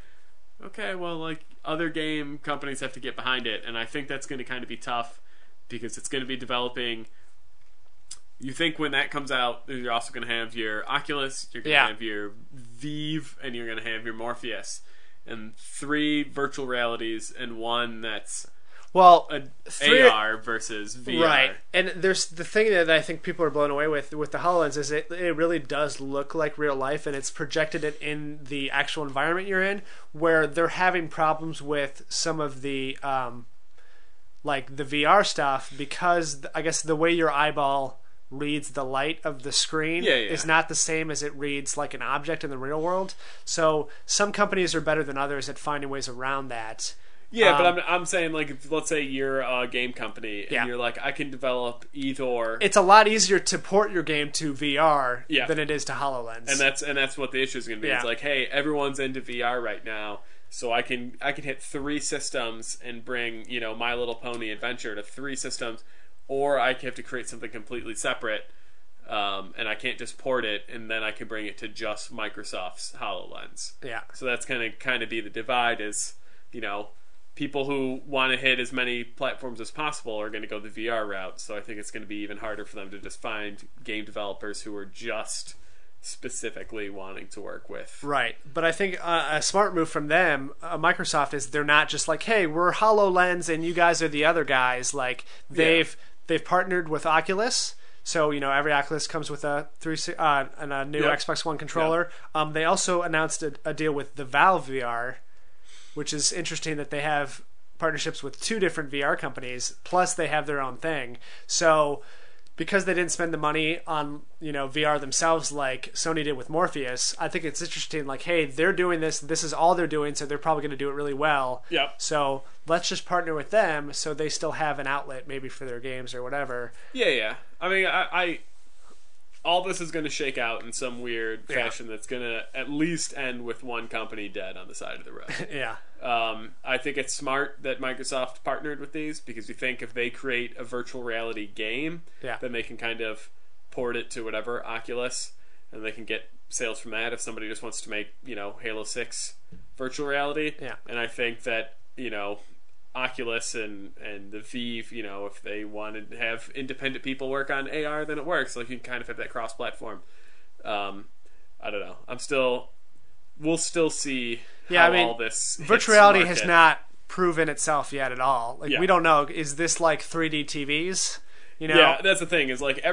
okay, well, like, other game companies have to get behind it, and I think that's going to kind of be tough, because it's going to be developing... You think when that comes out, you're also going to have your Oculus, you're going to have your Vive, and you're going to have your Morpheus. And 3 virtual realities and one that's AR versus VR. Right. And there's the thing that I think people are blown away with the HoloLens is it really does look like real life, and it's projected it in the actual environment you're in, where they're having problems with some of the like the VR stuff, because I guess the way your eyeball reads the light of the screen is not the same as it reads like an object in the real world. So some companies are better than others at finding ways around that. Yeah, but I'm saying, like, if, let's say you're a game company and you're like, I can develop either. It's a lot easier to port your game to VR than it is to HoloLens. And that's what the issue is going to be. It's like, hey, everyone's into VR right now, so I can hit 3 systems and bring, My Little Pony Adventure to 3 systems. Or I have to create something completely separate, and I can't just port it and then I can bring it to just Microsoft's HoloLens. Yeah. So that's going to kind of be the divide is, people who want to hit as many platforms as possible are going to go the VR route. So I think it's going to be even harder for them to just find game developers who are just specifically wanting to work with. Right. But I think a smart move from them, Microsoft, is they're not just like, hey, we're HoloLens and you guys are the other guys. Like they've partnered with Oculus. So, every Oculus comes with a and a new Xbox One controller. Yep. They also announced a deal with the Valve VR, which is interesting that they have partnerships with 2 different VR companies, plus they have their own thing. So because they didn't spend the money on, VR themselves like Sony did with Morpheus, I think it's interesting, like, hey, they're doing this is all they're doing, so they're probably going to do it really well. Yep. So let's just partner with them so they still have an outlet maybe for their games or whatever. Yeah. I mean, I all this is going to shake out in some weird fashion that's going to at least end with one company dead on the side of the road. Yeah. I think it's smart that Microsoft partnered with these because you think if they create a virtual reality game, then they can kind of port it to whatever Oculus, and they can get sales from that if somebody just wants to make, Halo 6 virtual reality. Yeah. And I think that, Oculus and the Vive, if they wanted to have independent people work on AR, then it works. Like you can kind of have that cross-platform. I don't know. We'll still see how all this virtual reality has not proven itself yet at all. Like we don't know. Is this like 3D TVs? Yeah, that's the thing. Is like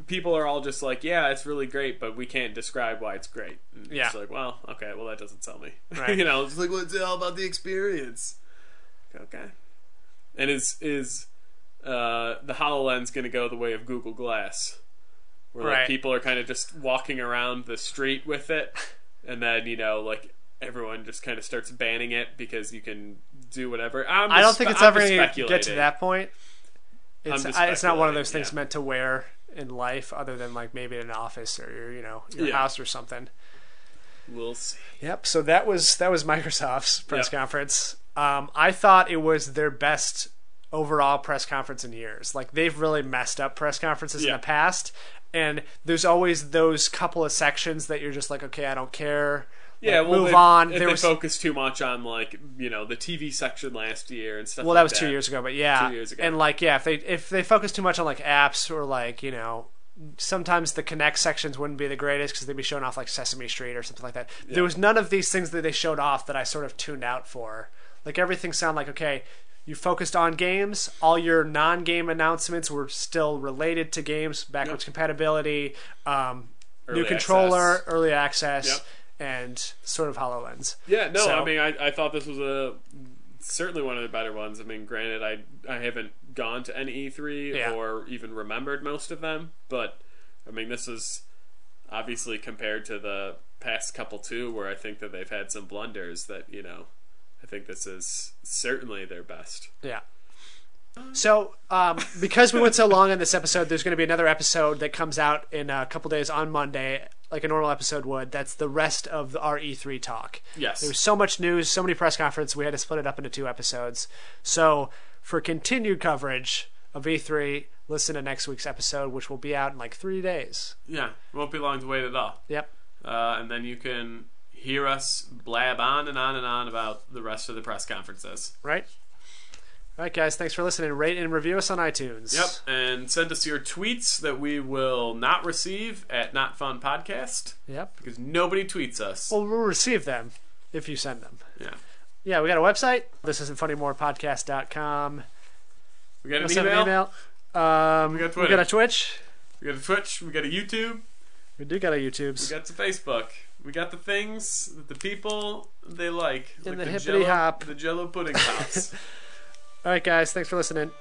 people are all just like, yeah, it's really great, but we can't describe why it's great. And it's like, well, okay, well that doesn't sell me. Right. It's like, well, it's all about the experience. Okay. And is the HoloLens going to go the way of Google Glass? Where like, people are kind of just walking around the street with it, and then, like everyone just kind of starts banning it because you can do whatever. I don't think it's ever going to get to that point. It's not one of those things meant to wear in life other than like maybe in an office or your house or something. We'll see. Yep. So that was Microsoft's press conference. I thought it was their best overall press conference in years. Like they've really messed up press conferences in the past, and there's always those couple of sections that you're just like, okay, I don't care. Yeah, like, move on. They focused too much on like the TV section last year and stuff. Well, that was 2 years ago, but 2 years ago. And like if they focus too much on like apps or like sometimes the Connect sections wouldn't be the greatest because they'd be showing off like Sesame Street or something like that. Yeah. There was none of these things that they showed off that I sort of tuned out for. Like everything sounded like, okay, you focused on games. All your non-game announcements were still related to games, backwards compatibility, new controller, early access, and sort of HoloLens. Yeah, no, I mean, I thought this was certainly one of the better ones. I mean, granted, I haven't gone to any E3 or even remembered most of them, but I mean, this is obviously compared to the past couple too, where I think that they've had some blunders that I think this is certainly their best. Yeah. So, because we went so long on this episode, there's going to be another episode that comes out in a couple days on Monday, like a normal episode would. That's the rest of our E3 talk. Yes. There was so much news, so many press conferences, we had to split it up into 2 episodes. So, for continued coverage of E3, listen to next week's episode, which will be out in like 3 days. Yeah, won't be long to wait at all. Yep. And then you can hear us blab on and on and on about the rest of the press conferences. Right. All right, guys, thanks for listening. Rate and review us on iTunes. Yep, and send us your tweets that we will not receive at Not Fun Podcast. Yep. Because nobody tweets us. Well, we'll receive them if you send them. Yeah. Yeah, we got a website. thisisn'tfunnymorepodcast.com. We got an email. We got Twitter. We got a Twitch. We got a Twitch. We got a YouTube. We do got a YouTubes. We got the Facebook. We got the things that the people, they like. And like the hippity hop. The Jello pudding pops. All right, guys. Thanks for listening.